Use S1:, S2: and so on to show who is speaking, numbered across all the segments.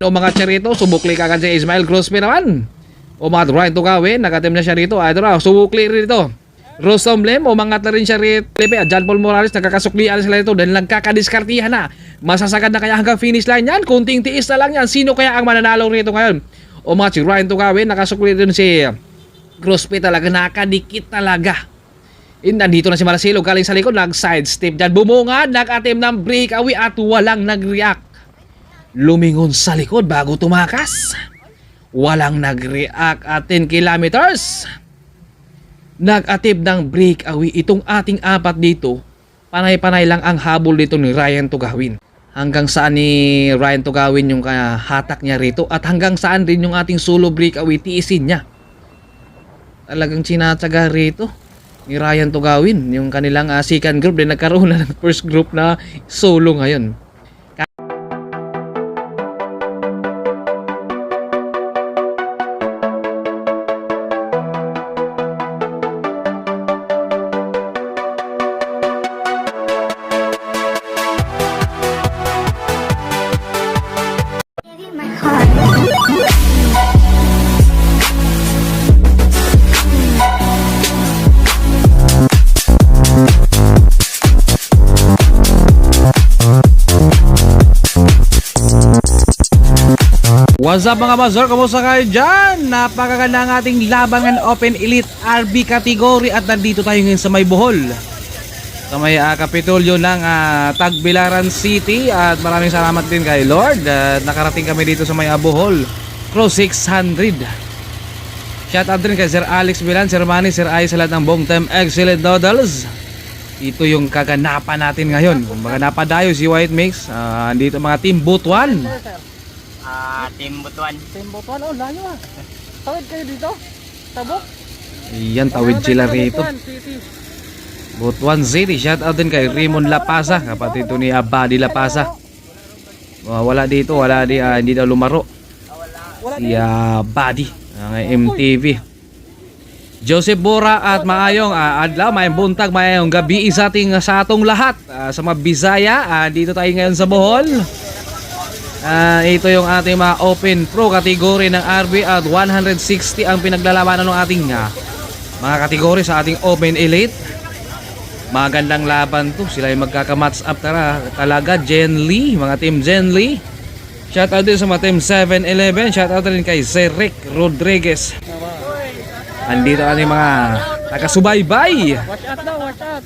S1: O mga charito, subukli ka kan si Ismael Crosby naman. O mga Ryan Tugawin, nakatim na siya rito. Ito na, subukli rito. Rostom Lem, umangat na rin siya rito. John Paul Morales, nagkakasuklian sila rito dahil nagkakadiskartihan na. Masasagad na kaya hanggang finish line yan. Kunting tiis na lang yan. Sino kaya ang mananalo rito ngayon? O mga si Ryan Tugawin, nakasukli rin si Crosby talaga. Nakadikit talaga. Nandito na si Marcelo galing sa likod. Nag-sidestep dyan. Bumungad, nag-attempt ng breakaway at walang nag-react. Lumingon sa likod bago tumakas. Walang nag-react at 10 kilometers. Nag-attempt ng breakaway. Itong ating apat dito, panay-panay lang ang habol dito ni Ryan Tugawin. Hanggang saan ni Ryan Tugawin yung hatak niya rito at hanggang saan rin yung ating solo breakaway tiisin niya. Talagang sinatsaga rito ni Ryan Tugawin yung kanilang second group din nagkaroon na ng first group na solo ngayon. What's up mga Mazor? Kamusta kayo dyan? Napakaganda ang ating labangan Open Elite RB category at nandito tayo ngayon sa may Bohol. Sa may Kapitolyo ng Tagbilaran City at maraming salamat din kay Lord. Nakarating kami dito sa may Bohol. Cross 600. Shout out din kay Sir Alex Bilan, Sir Manny, Sir Ay sa lahat ng Bong Time Excellent Noodles. Ito yung kaganapan natin ngayon. Kumbaga napadayo si White Mix. Andito mga team Butuan.
S2: Team Butuan.
S3: Team Butuan, oh layo ah. Tawid kayo dito? Tabok?
S1: Iyan, tawid sila rito. Butuan City. Shout out din kay Raymond Lapasa, kapatid ito ni Abadi Lapasa. Wala dito, hindi daw lumaro. Si Abadi, ang MTV. Joseph Bora at maayong adlaw, maayong buntag, maayong gabi sa atong lahat. Sa mga Bisaya, dito tayo ngayon sa Bohol. Ito yung ating mga Open Pro category ng RB at 160 ang pinaglalabanan ng ating mga kategory sa ating Open Elite. Magandang laban to. Sila yung magkaka-match up talaga. Jen Lee, mga team Jen Lee. Shout out din sa mga team 7-11. Shout out din kay Sir Rick Rodriguez. Andito ating mga taga-subaybay.
S3: Watch out daw, watch out.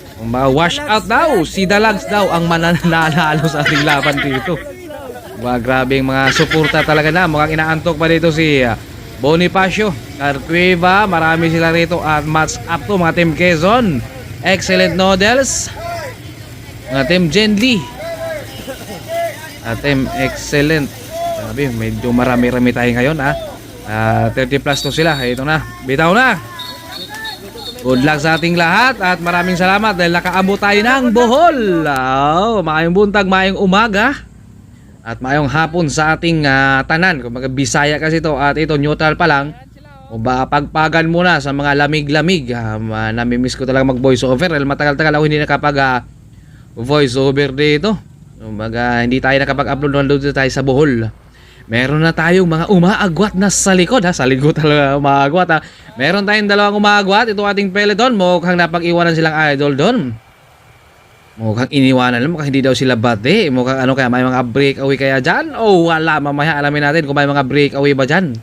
S1: Wash out daw. Si Dalags daw ang mananalo sa ating laban dito. Grabing mga suporta talaga na. Mukhang inaantok pa dito si Bonifacio, Carcueva. Marami sila rito at match up to mga team Quezon. Excellent Noodles. Mga team Genly. At team Excellent. Sabi, medyo marami-rami tayo ngayon 30 plus to sila. Ito na. Bitaw na. Good luck sa ating lahat at maraming salamat dahil nakaabot tayo ng Bohol. Maayong buntag, maayong umaga. At mayong hapon sa ating tanan. Kung Bisaya kasi ito at ito neutral pa lang. O ba pagpagan muna sa mga lamig-lamig. Namimiss ko talaga mag voice over. Matagal-tagal ako hindi nakapag voice over dito. Kumbaga hindi tayo nakapag-upload doon tayo sa Bohol. Meron na tayong mga umaagwat na sa likod Sa likod talaga umaagwat Meron tayong dalawang umaagwat. Ito ating peloton. Mukhang napag-iwanan silang idol doon. Mukhang iniwanan lang, mukhang hindi daw sila bate. Mukhang kaya may mga breakaway kaya dyan? O wala, mamaya alamin natin kung may mga breakaway ba dyan.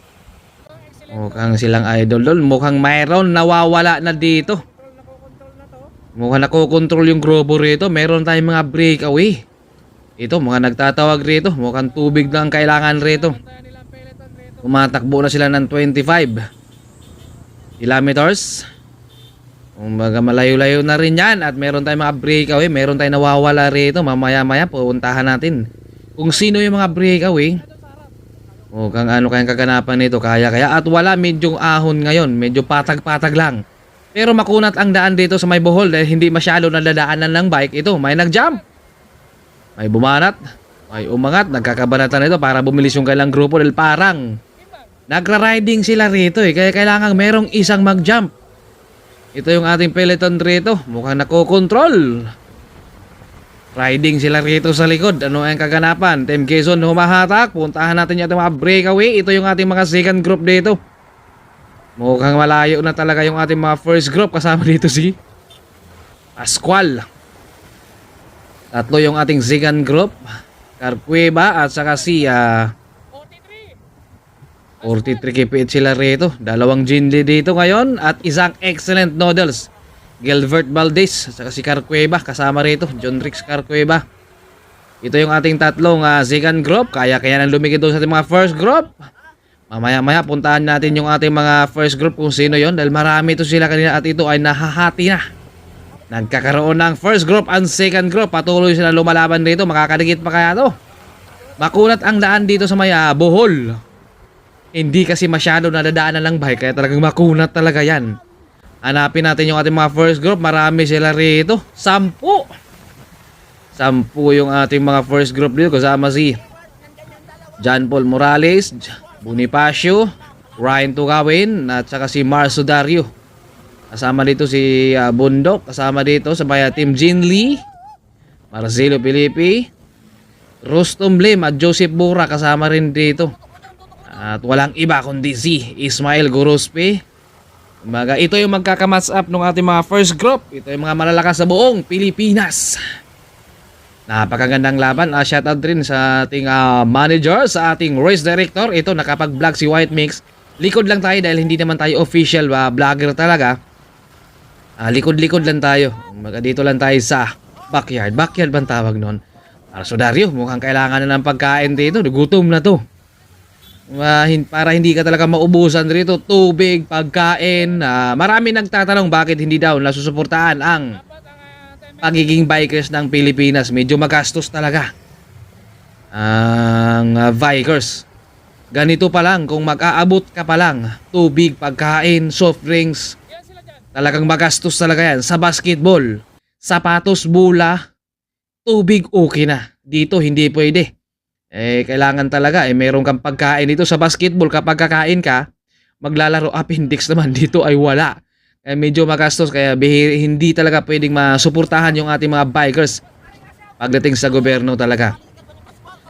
S1: Mukhang silang idol doon. Mukhang mayroon nawawala na dito. Mukhang nakokontrol yung grupo rito. Meron tayong mga breakaway. Ito, mukhang nagtatawag rito. Mukhang tubig lang kailangan rito. Tumatakbo na sila ng 25 kilometers. Kumbaga malayo-layo na rin yan at meron tayong mga breakaway, meron tayong nawawala rito. Mamaya-maya pupuntahan natin kung sino yung mga breakaway. Mukhang kayang kaganapan nito, kaya at wala, medyo ahon ngayon, medyo patag-patag lang. Pero makunat ang daan dito sa may Bohol dahil hindi masyado nadadaanan ng bike. Ito, may nag-jump, may bumanat, may umangat, nagkakabanatan nito para bumilis yung kailang grupo dahil parang nagra-riding sila rito kaya kailangan merong isang mag-jump. Ito yung ating peloton rito. Mukhang nakokontrol. Riding sila rito sa likod. Ano ang kaganapan? Team Quezon humahatak. Puntahan natin yung ating mga breakaway. Ito yung ating mga second group dito. Mukhang malayo na talaga yung ating mga first group. Kasama dito si Pascual. Tatlo yung ating second group. Carcueva at saka si 43 kipit sila rito. Dalawang Jinli dito ngayon at isang excellent noodles. Gilbert Valdez at saka si Carcueva kasama rito. John Rix Carcueva. Ito yung ating tatlong second group. Kaya nang lumikid doon sa ating mga first group. Mamaya puntahan natin yung ating mga first group kung sino yon. Dahil marami ito sila kanina at ito ay nahahati na. Nagkakaroon ng first group and second group. Patuloy sila lumalaban dito. Makakadikit pa kaya to? Makulat ang daan dito sa may Bohol. Hindi kasi masyado nadadaanan ng bike. Kaya talagang makunat talaga yan. Hanapin natin yung ating mga first group. Marami sila rito. 10 yung ating mga first group dito. Kasama si John Paul Morales, Bonifacio, Ryan Tugawin, at saka si Marzo Dario. Kasama dito si Bundok. Kasama dito sa Team Jinli, Marcelo Filipe, Rustom Lim at Joseph Bura. Kasama rin dito. At walang iba kundi si Ismael Gorospe. Ito yung magkakamatch up ng ating mga first group. Ito yung mga malalakas sa buong Pilipinas. Napakagandang laban. Shoutout rin sa ating manager, sa ating race director. Ito nakapag-vlog si White Mix. Likod lang tayo dahil hindi naman tayo official vlogger talaga. Likod-likod lang tayo. Dito lang tayo sa backyard. Backyard bang tawag nun? Para Dario, mukhang kailangan na ng pagkain dito. Gutom na to. Para hindi ka talaga maubusan rito, tubig, pagkain. Marami nagtatanong bakit hindi daw nasusuportahan ang pagiging bikers ng Pilipinas. Medyo magastos talaga ang bikers. Ganito pa lang, kung mag-aabot ka pa lang, tubig, pagkain, soft drinks, talagang magastos talaga yan. Sa basketball, sapatos, bula, tubig, okay na. Dito hindi pwede. Kailangan talaga meron kang pagkain dito sa basketball. Kapag kakain ka, maglalaro. Appendix naman dito ay wala. Medyo magastos, kaya hindi talaga pwedeng masuportahan yung ating mga bikers pagdating sa gobyerno talaga.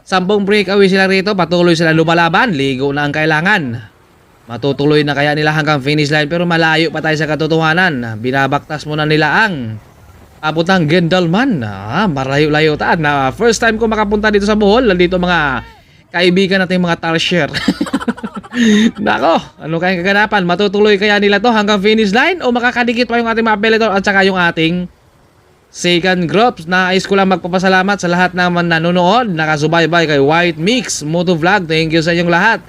S1: 10 breakaway sila rito. Patuloy sila lumalaban. Ligo na ang kailangan. Matutuloy na kaya nila hanggang finish line, pero malayo pa tayo sa katotohanan. Binabaktas muna nila ang abutang Gendelman. Marayo-layo taan. First time ko makapunta dito sa Bohol. Nandito mga kaibigan natin, mga Tarsher. Nako, ano kayang kaganapan? Matutuloy kaya nila to hanggang finish line o makakadikit pa yung ating mga peloton at saka yung ating second groups? Nais ko lang magpapasalamat sa lahat naman nanonood, nakasubaybay kay White Mix Motovlog. Thank you sa inyong lahat.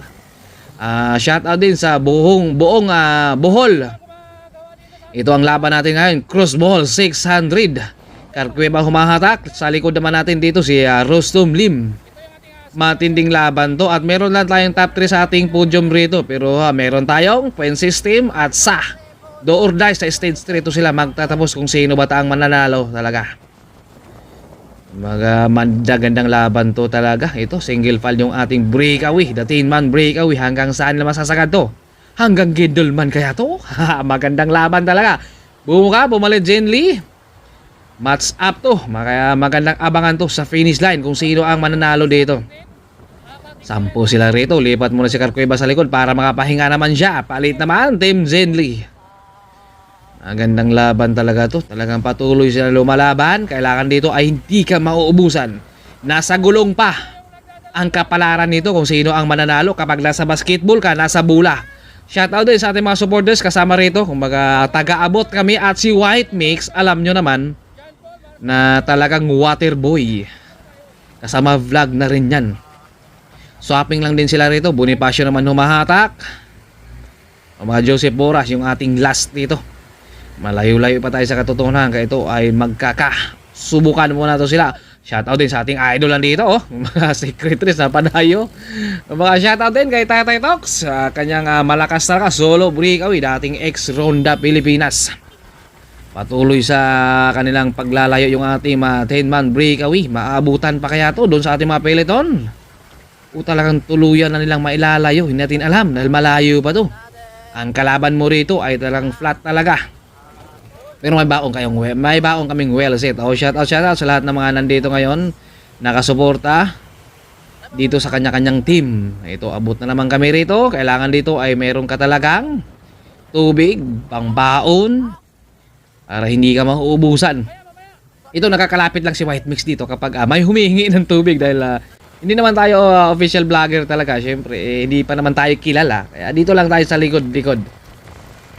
S1: Shout out din sa buong Bohol. Ito ang laban natin ngayon, Cross Bohol 600. Carcueva humahatak. Sa likod naman natin dito si Rustom Lim. Matinding laban to at meron lang tayong top 3 sa ating podium rito. Pero meron tayong point system at sa do or die sa stage 3. Ito sila magtatapos kung sino ba ang mananalo talaga. Magandang laban to talaga. Ito single file yung ating breakaway, the 10-man breakaway. Hanggang saan na masasagad to? Hanggang Gendelman kaya to? Magandang laban talaga. Bumuka, bumalik Jinli. Match up to. Magandang abangan to sa finish line kung sino ang mananalo dito. 10 sila rito. Lipat muna si Carcueva sa likod para makapahinga naman siya. Palit naman Team Jinli. Magandang laban talaga to. Talagang patuloy sila lumalaban. Kailangan dito ay hindi ka mauubusan. Nasa gulong pa ang kapalaran nito kung sino ang mananalo. Kapag nasa basketball ka, nasa bula. Shoutout din sa ating mga supporters kasama rito. Kung taga-abot kami at si White Mix, alam nyo naman na talagang water boy. Kasama vlog na rin yan. Swapping lang din sila rito. Bonifacio naman humahatak. O mga Joseph Boras, yung ating last dito. Malayo-layo pa tayo sa katotohanan. Kaya ito ay magkakasubukan muna to sila. Shoutout din sa ating idol dito, mga secretaries na panayo. Mga shoutout din kay Tatay Tox, kanyang malakas talaga solo breakaway, dating ex-Ronda Pilipinas. Patuloy sa kanilang paglalayo yung ating 10-man breakaway. Maabutan pa kaya to doon sa ating mga peloton? O talagang tuluyan na nilang mailalayo? Hindi natin alam dahil malayo pa to. Ang kalaban mo rito ay talagang flat talaga. Pero may baong kaming well set. Oh, shout out sa lahat ng mga nandito ngayon, nakasuporta dito sa kanya-kanyang team. Ito, abot na naman kami rito. Kailangan dito ay meron ka talagang tubig, pangbaon, para hindi ka mauubusan. Ito, nakakalapit lang si White Mix dito kapag may humihingi ng tubig dahil hindi naman tayo official vlogger talaga. Syempre, hindi pa naman tayo kilala. Kaya dito lang tayo sa likod-likod.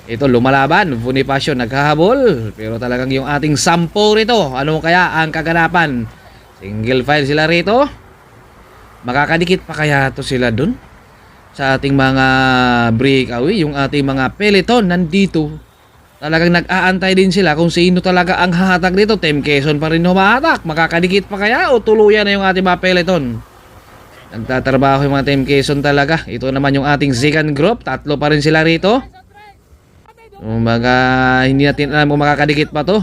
S1: Ito, lumalaban. Bonifacio naghahabol. Pero talagang yung ating sampo rito. Ano kaya ang kaganapan? Single file sila rito. Makakadikit pa kaya to sila dun? Sa ating mga breakaway. Yung ating mga peloton nandito. Talagang nag-aantay din sila kung sino talaga ang hahatag dito. Team Quezon pa rin humahatak. Makakadikit pa kaya o tuluyan na yung ating mga peloton? Nagtatrabaho yung mga Team Quezon talaga. Ito naman yung ating second group. Tatlo pa rin sila rito. Hindi natin alam kung makakadikit pa to.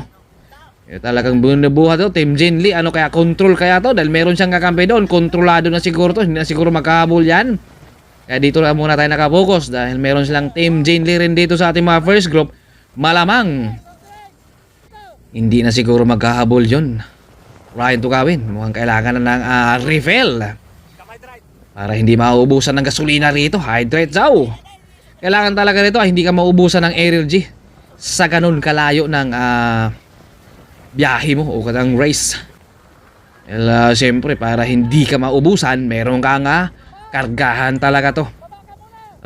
S1: Talagang bunubuhat to. Team Jinli, ano kaya, control kaya to? Dahil meron siyang kakampi doon. Kontrolado na siguro to. Hindi na siguro magkahabol yan. Kaya dito lang muna tayo nakapokus. Dahil meron silang Team Jinli rin dito sa ating mga first group. Malamang hindi na siguro magkahabol yun. Ryan Tugawin, mukhang kailangan na ng refill para hindi mauubusan ng gasolina rito. Hydrate daw. Kailangan talaga rito hindi ka mauubusan ng energy sa ganun kalayo ng biyahe mo o kadang race. Siyempre, para hindi ka maubusan, meron ka kargahan talaga to.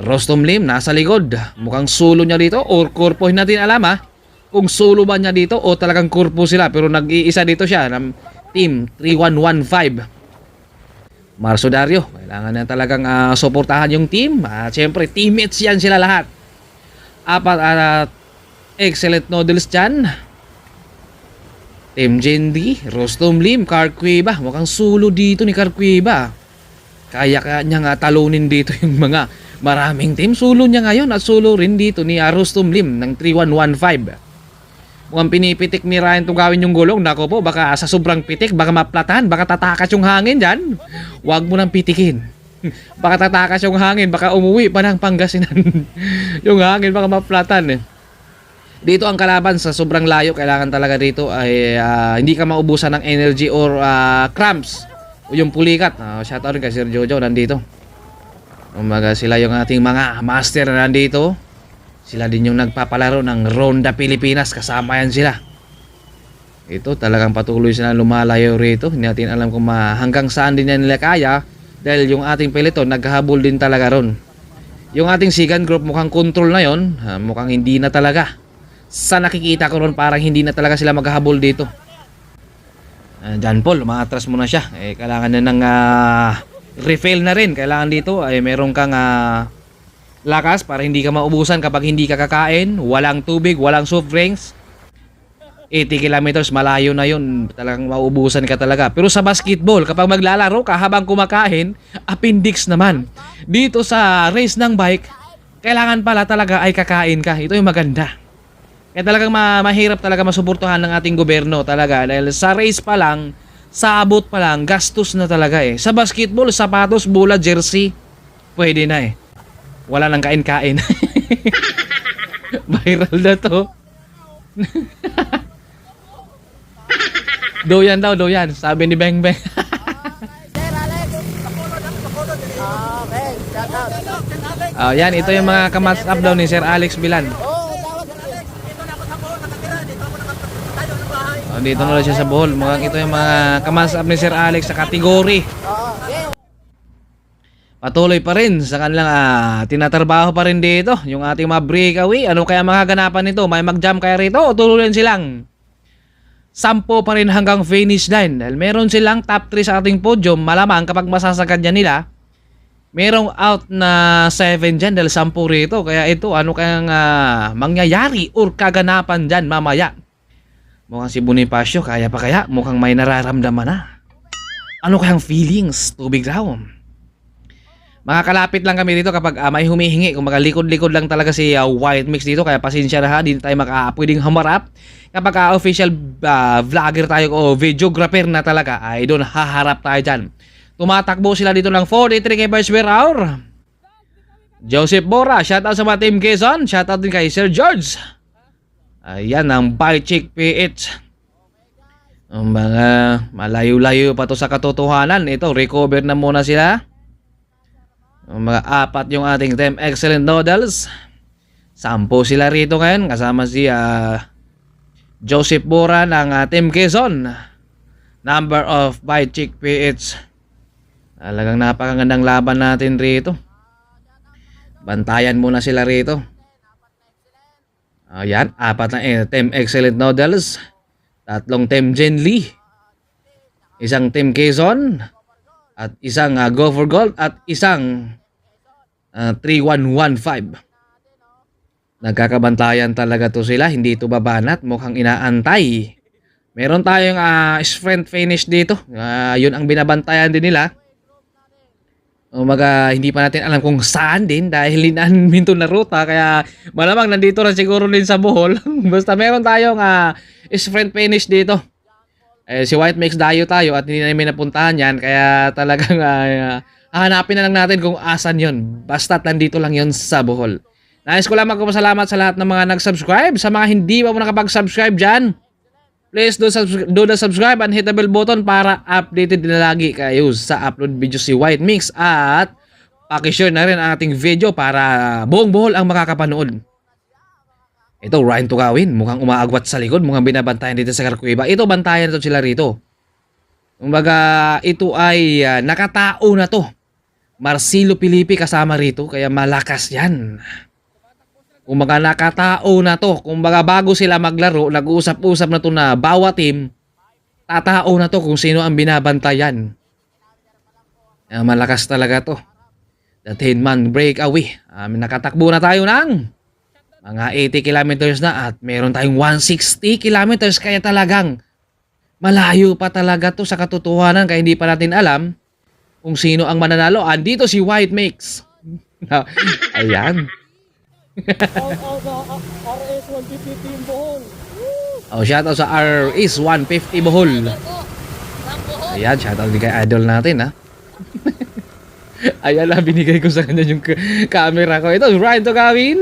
S1: Rostom Lim nasa likod. Mukhang solo niya dito or korpo, hindi natin alam kung solo ba niya dito o talagang korpo sila. Pero nag-iisa dito siya ng team 3115. Marso Dario, kailangan na talagang suportahan yung team. Siyempre, teammates yan sila lahat. Apat excellent noodles dyan. Team Jendi, Rostom Lim, Carcuiba. Mukhang solo dito ni Carcuiba. Kaya niya talunin dito yung mga maraming team. Solo niya ngayon at solo rin dito ni Rostom Lim ng 3115. Mukhang pinipitik ni Ryan Tugawin yung gulong. Nako po, baka sa sobrang pitik, baka maplatan, baka tatakas yung hangin dyan. Huwag mo nang pitikin. Baka tatakas yung hangin, baka umuwi pa ng Pangasinan. Yung hangin, baka maplatan. Dito ang kalaban sa sobrang layo. Kailangan talaga dito ay hindi ka maubusan ng energy or cramps. O yung pulikat. Shoutout rin kay Sir Jojo nandito. Umaga sila yung ating mga master na nandito. Sila din yung nagpapalaro ng Ronda Pilipinas. Kasama yan sila. Ito talagang patuloy sila lumalayo rito. Hindi natin alam kung hanggang saan din yan nila kaya. Dahil yung ating peloton naghahabol din talaga ron. Yung ating second group mukhang control na yon. Mukhang hindi na talaga. Sa nakikita ko ron parang hindi na talaga sila maghahabol dito. John Paul, umatras muna siya. Kailangan na ng refill na rin. Kailangan dito ay meron kang lakas para hindi ka maubusan kapag hindi ka kakain. Walang tubig, walang soft drinks. 80 kilometers, malayo na yun. Talagang maubusan ka talaga. Pero sa basketball, kapag maglalaro ka habang kumakain, appendix naman. Dito sa race ng bike, kailangan pala talaga ay kakain ka. Ito yung maganda. Kaya talagang mahirap talaga masuportahan ng ating gobyerno talaga. Dahil sa race pa lang, sa abot pa lang, gastos na talaga Sa basketball, sapatos, bola, jersey, pwede na Wala nang kain-kain. Viral na to. Doyan daw, doyan. Sabi ni Beng Beng. Yan, ito yung mga kamatch up daw ni Sir Alex Bilan. Dito na lang siya sa Bohol. Mukhang ito yung mga kamatch up ni Sir Alex sa kategory. Patuloy pa rin sa kanilang tinatrabaho pa rin dito yung ating mga breakaway. Ano kaya mga ganapan nito? May mag-jump kaya rito o tuluyan silang 10 pa rin hanggang finish line? Dahil meron silang top 3 sa ating podium. Malamang kapag masasagad yan nila, merong out na 7 dyan dahil 10 rito. Kaya ito, ano kayang mangyayari or kaganapan dyan mamaya? Mukhang si Bonifacio, kaya pa kaya? Mukhang may nararamdaman na. Ano kayang feelings? Tubig raw. Makakalapit lang kami dito kapag may humihingi. Kung makalikod-likod lang talaga si White Mix dito. Kaya pasensya na ha, hindi tayo pwedeng hamarap. Kapag official vlogger tayo o videographer na talaga, ay doon haharap tayo dyan. Tumatakbo sila dito ng 43 km per hour. Joseph Bora, shoutout sa mga Team Quezon. Shoutout din kay Sir George. Ayan ang Baichik PH. Ang mga malayo-layo pa to sa katotohanan. Ito, recover na muna sila. Ang mga apat yung ating Team Excellent Noodles. 10 sila rito ngayon. Kasama si Joseph Bora ng Team Quezon. Number of Baichik PH. Talagang napakagandang laban natin rito. Bantayan muna sila rito. Ayan, 4 na Team Excellent Noodles. 3 Team Jen Lee. 1 Team Quezon. At 1 Go for Gold. At 1 3115. Nagkakabantayan talaga to sila. Hindi ito babanat. Mukhang inaantay. Meron tayong sprint finish dito. Yun ang binabantayan din nila. Hindi pa natin alam kung saan din dahil hinanminto na ruta. Kaya malamang nandito na siguro din sa Bohol. Basta meron tayong sprint finish dito. Si White Mix dayo tayo at hindi namin napuntahan yan. Kaya talagang hanapin na lang natin kung asan yon. Basta't nandito lang yon sa Bohol. Nais ko lang magpasalamat sa lahat ng mga nag-subscribe. Sa mga hindi pa mo nakapag-subscribe dyan, please do the subscribe and hit the bell button para updated na lagi kayo sa upload video si White Mix. At pakishare na rin ang ating video para buong Bohol ang makakapanood. Ito, Ryan Tugawin. Mukhang umaagwat sa likod. Mukhang binabantayan dito sa Carcueva. Ito, bantayan ito sila rito. Kumbaga, ito ay nakatao na to. Marcelo Pilipi kasama rito. Kaya malakas yan. Kumbaga nakatao na to. Kumbaga bago sila maglaro, nag-uusap-usap na to na bawat team, tatao na to kung sino ang binabantayan. Malakas talaga to. The 10-man breakaway. Nakatakbo na tayo ng mga 80 kilometers na at meron tayong 160 kilometers. Kaya talagang malayo pa talaga to sa katotohanan. Kaya hindi pa natin alam kung sino ang mananalo. Andito si White Mix. Ayan.
S3: RS 150 Team Bohol.
S1: Shoutout sa RS 150 Bohol. Ayan, shoutout din kay idol natin Ayan lang, binigay ko sa kanya yung camera ko. Ito, Ryan Tugawin.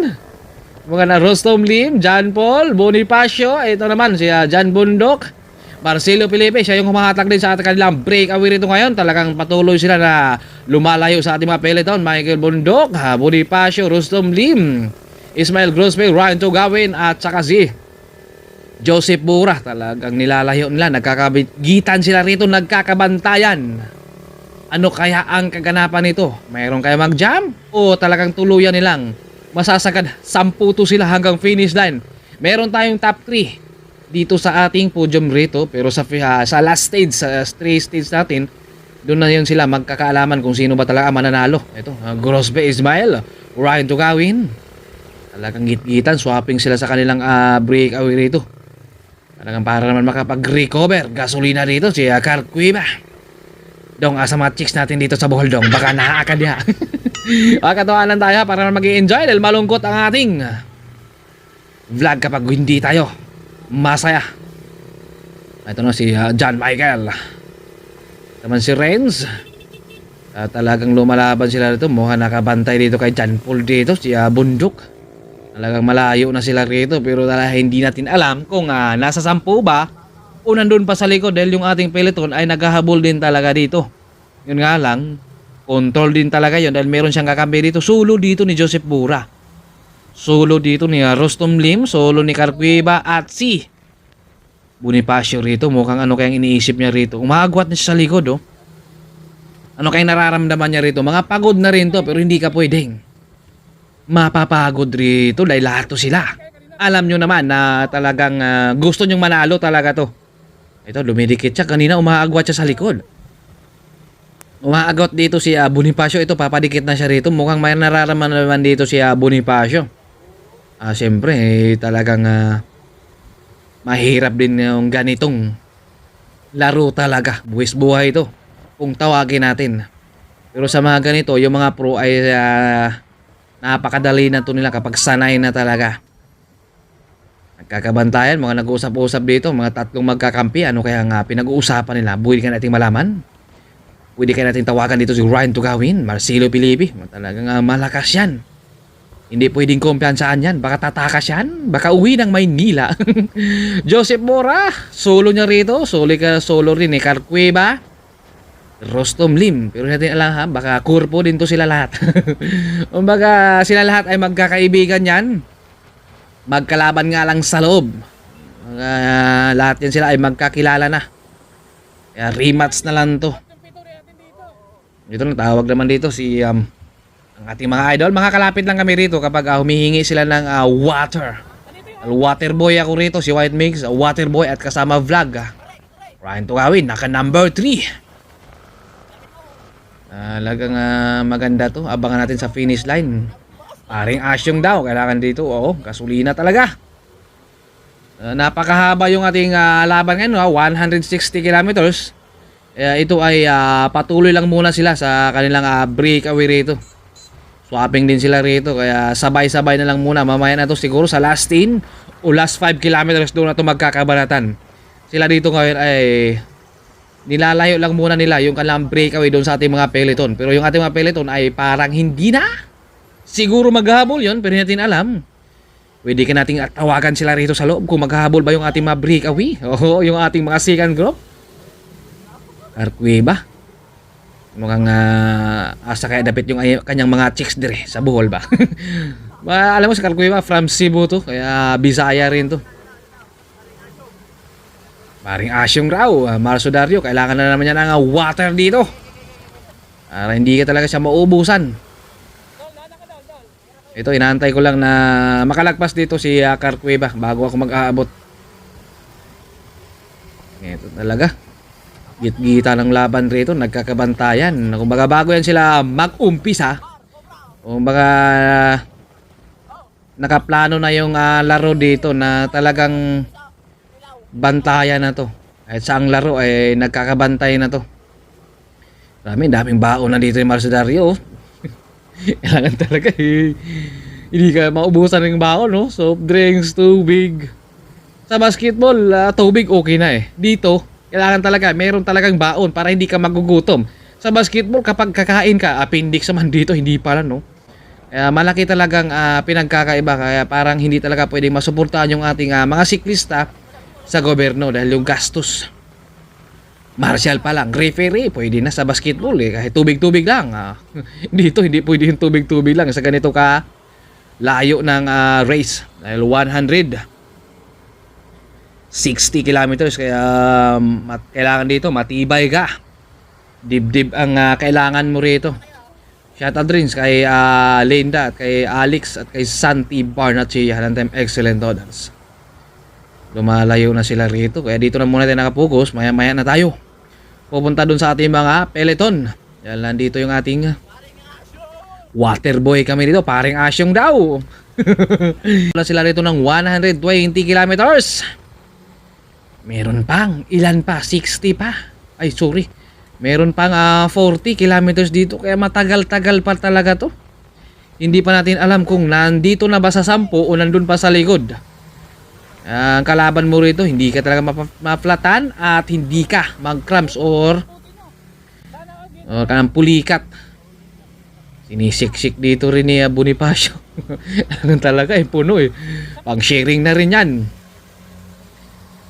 S1: Mga na Rostom Lim, John Paul, Bonifacio. Ito naman si John Bundok, Marcelo Pilipi. Siya yung humahatag din sa ating kanilang breakaway rito ngayon. Talagang patuloy sila na lumalayo sa ating mga peloton. Michael Bundok, Bonifacio, Rostom Lim, Ismael Grospe, Ryan Tugawin at saka si Joseph Bura. Talagang nilalayo nila. Nagkakagitan sila rito, nagkakabantayan. Ano kaya ang kaganapan nito? Mayroon kaya mag-jam? O talagang tuluyan nilang masasagad 10 sila hanggang finish line? Meron tayong top 3 dito sa ating podium rito. Pero sa last stage, sa 3 stage natin, doon na yun sila magkakaalaman kung sino ba talaga mananalo. Ito, Grosbe Ismael, Ryan Tugawin. Talagang git-gitan, swapping sila sa kanilang breakaway rito. Talagang para naman makapag-recover. Gasolina rito, si Carcueva. Dong, sa mga chicks natin dito sa Bohol, dong, baka nakaakad ya. Katawanan tayo para naman mag-i-enjoy dahil malungkot ang ating vlog kapag hindi tayo masaya. Ito na si John Michael. Naman si Renz. Talagang lumalaban sila dito. Mukhang nakabantay dito kay John Paul dito. Si Bundok. Talagang malayo na sila rito. Pero hindi natin alam kung nasa 10 ba o nandun pa sa likod. Dahil yung ating peloton ay naghahabol din talaga dito. Yun nga lang, control din talaga yun. Dahil meron siyang kakampi dito. Solo dito ni Joseph Bura. Solo dito ni Rostom Lim. Solo ni Carcueva at si Bonifacio rito. Mukhang ano kayang iniisip niya rito. Umagwat na siya sa likod Ano kayang nararamdaman niya rito? Mga pagod na rin to pero hindi ka pwedeng mapapagod rito dahil lahat to sila. Alam nyo naman na talagang gusto nyong manalo talaga to. Ito, lumidikit siya. Kanina umaagwat siya sa likod. Umaagot dito si Bonifacio. Ito, papadikit na siya rito. Mukhang may nararamdaman naman dito si Bonifacio. Siyempre, talagang mahirap din yung ganitong laro talaga. Buwis buhay ito kung tawagin natin. Pero sa mga ganito, yung mga pro ay napakadali na to nila kapag sanay na talaga. Nagkakabantayan, mga nag-uusap-usap dito, mga 3 magkakampi. Ano kaya nga pinag-uusapan nila? Pwede ka nating malaman? Pwede ka nating tawagan dito si Ryan Tugawin, Marcelo Pilipi. Talagang malakas yan. Hindi pwedeng kumpiyansaan yan. Baka tatakas yan. Baka uwi ng Maynila. Joseph Mora, solo niya rito. Solo rin eh. Carcueva, Rostom Lim. Pero natin alam ha, baka kurpo din to sila lahat. Baka sila lahat ay magkakaibigan yan. Magkalaban nga lang sa loob. Lahat yan sila ay magkakilala na. Kaya rematch na lang to. Dito natawag naman dito si ang ating mga idol. Makakalapit lang kami rito kapag humihingi sila ng water. Water boy ako rito, si White Mix, water boy at kasama vlog. Ryan Tugawin, naka number 3. Talagang maganda to. Abangan natin sa finish line. Paring asyong daw, kailangan dito. Oo, kasulina talaga. Napakahaba yung ating laban ngayon, 160 kilometers. Ito ay patuloy lang muna sila sa kanilang breakaway rito. Swapping din sila rito, kaya sabay-sabay na lang muna. Mamaya na to siguro sa last 10 o last 5 kilometers doon na to magkakabanatan. Sila dito ngayon ay nilalayo lang muna nila yung kanilang breakaway doon sa ating mga peloton. Pero yung ating mga peloton ay parang hindi na. Siguro maghahabol yon, pero hindi natin alam. Pwede ka nating tawagan sila rito sa loob kung maghahabol ba yung ating mga breakaway. Oo, yung ating mga second group. Carcueva. Mukhang asa kaya dapit yung kanyang mga chicks dire sa Bohol ba. Alam mo si Carcueva from Cebu to, kaya Bisaya rin to. Paring asyong raw, Marso Dario, kailangan na naman niya ng water dito. Para hindi ka talaga siya maubusan. Ito, inaantay ko lang na makalagpas dito si Carcueva bago ako mag-aabot. Ito talaga. Git-gita ng laban rito, nagkakabantayan. Kumbaga bago yan sila mag-umpisa. Kumbaga nakaplano na yung laro dito na talagang bantayan na to. Kahit saang laro ay nagkakabantay na to. Daming baon na dito yung Marso Dario. Kailangan talaga hindi ka maubusan ng baon, no? Soft drinks, tubig. Sa basketball, tubig okay na eh. Dito kailangan talaga, meron talagang baon para hindi ka magugutom. Sa basketball, kapag kakain ka, appendix naman dito, hindi pala, no? Kaya malaki talagang pinagkakaiba. Kaya parang hindi talaga pwedeng masuportahan yung ating mga siklista sa gobyerno dahil yung gastos. Martial pa lang, referee, pwede na sa basketball eh. Kahit tubig-tubig lang. Dito, hindi pwede yung tubig-tubig lang sa ganito ka layo ng race. Dahil 60 kilometers, kaya kailangan dito matibay ka. Dibdib ang kailangan mo rito. Shoutout rin kay Linda at kay Alex at kay Santi Barnachia ng Team Excellent Odds. Lumalayo na sila rito, kaya dito na muna tayo nakapokus. Maya-maya na tayo pupunta dun sa ating mga peloton. Yan, nandito yung ating waterboy kami dito. Paring asyong daw. Wala sila rito ng 120 kilometers. Meron pang, ilan pa? 60 pa. Ay, sorry. Meron pang 40 kilometers dito. Kaya matagal-tagal pa talaga to. Hindi pa natin alam kung nandito na ba sa 10 o nandun pa sa likod. Ang kalaban mo rito, hindi ka talaga maflatan at hindi ka mag-cramps or kanang pulikat. Sinisiksik dito rin ni Bonifacio. Ano talaga puno eh. Pang sharing na rin yan.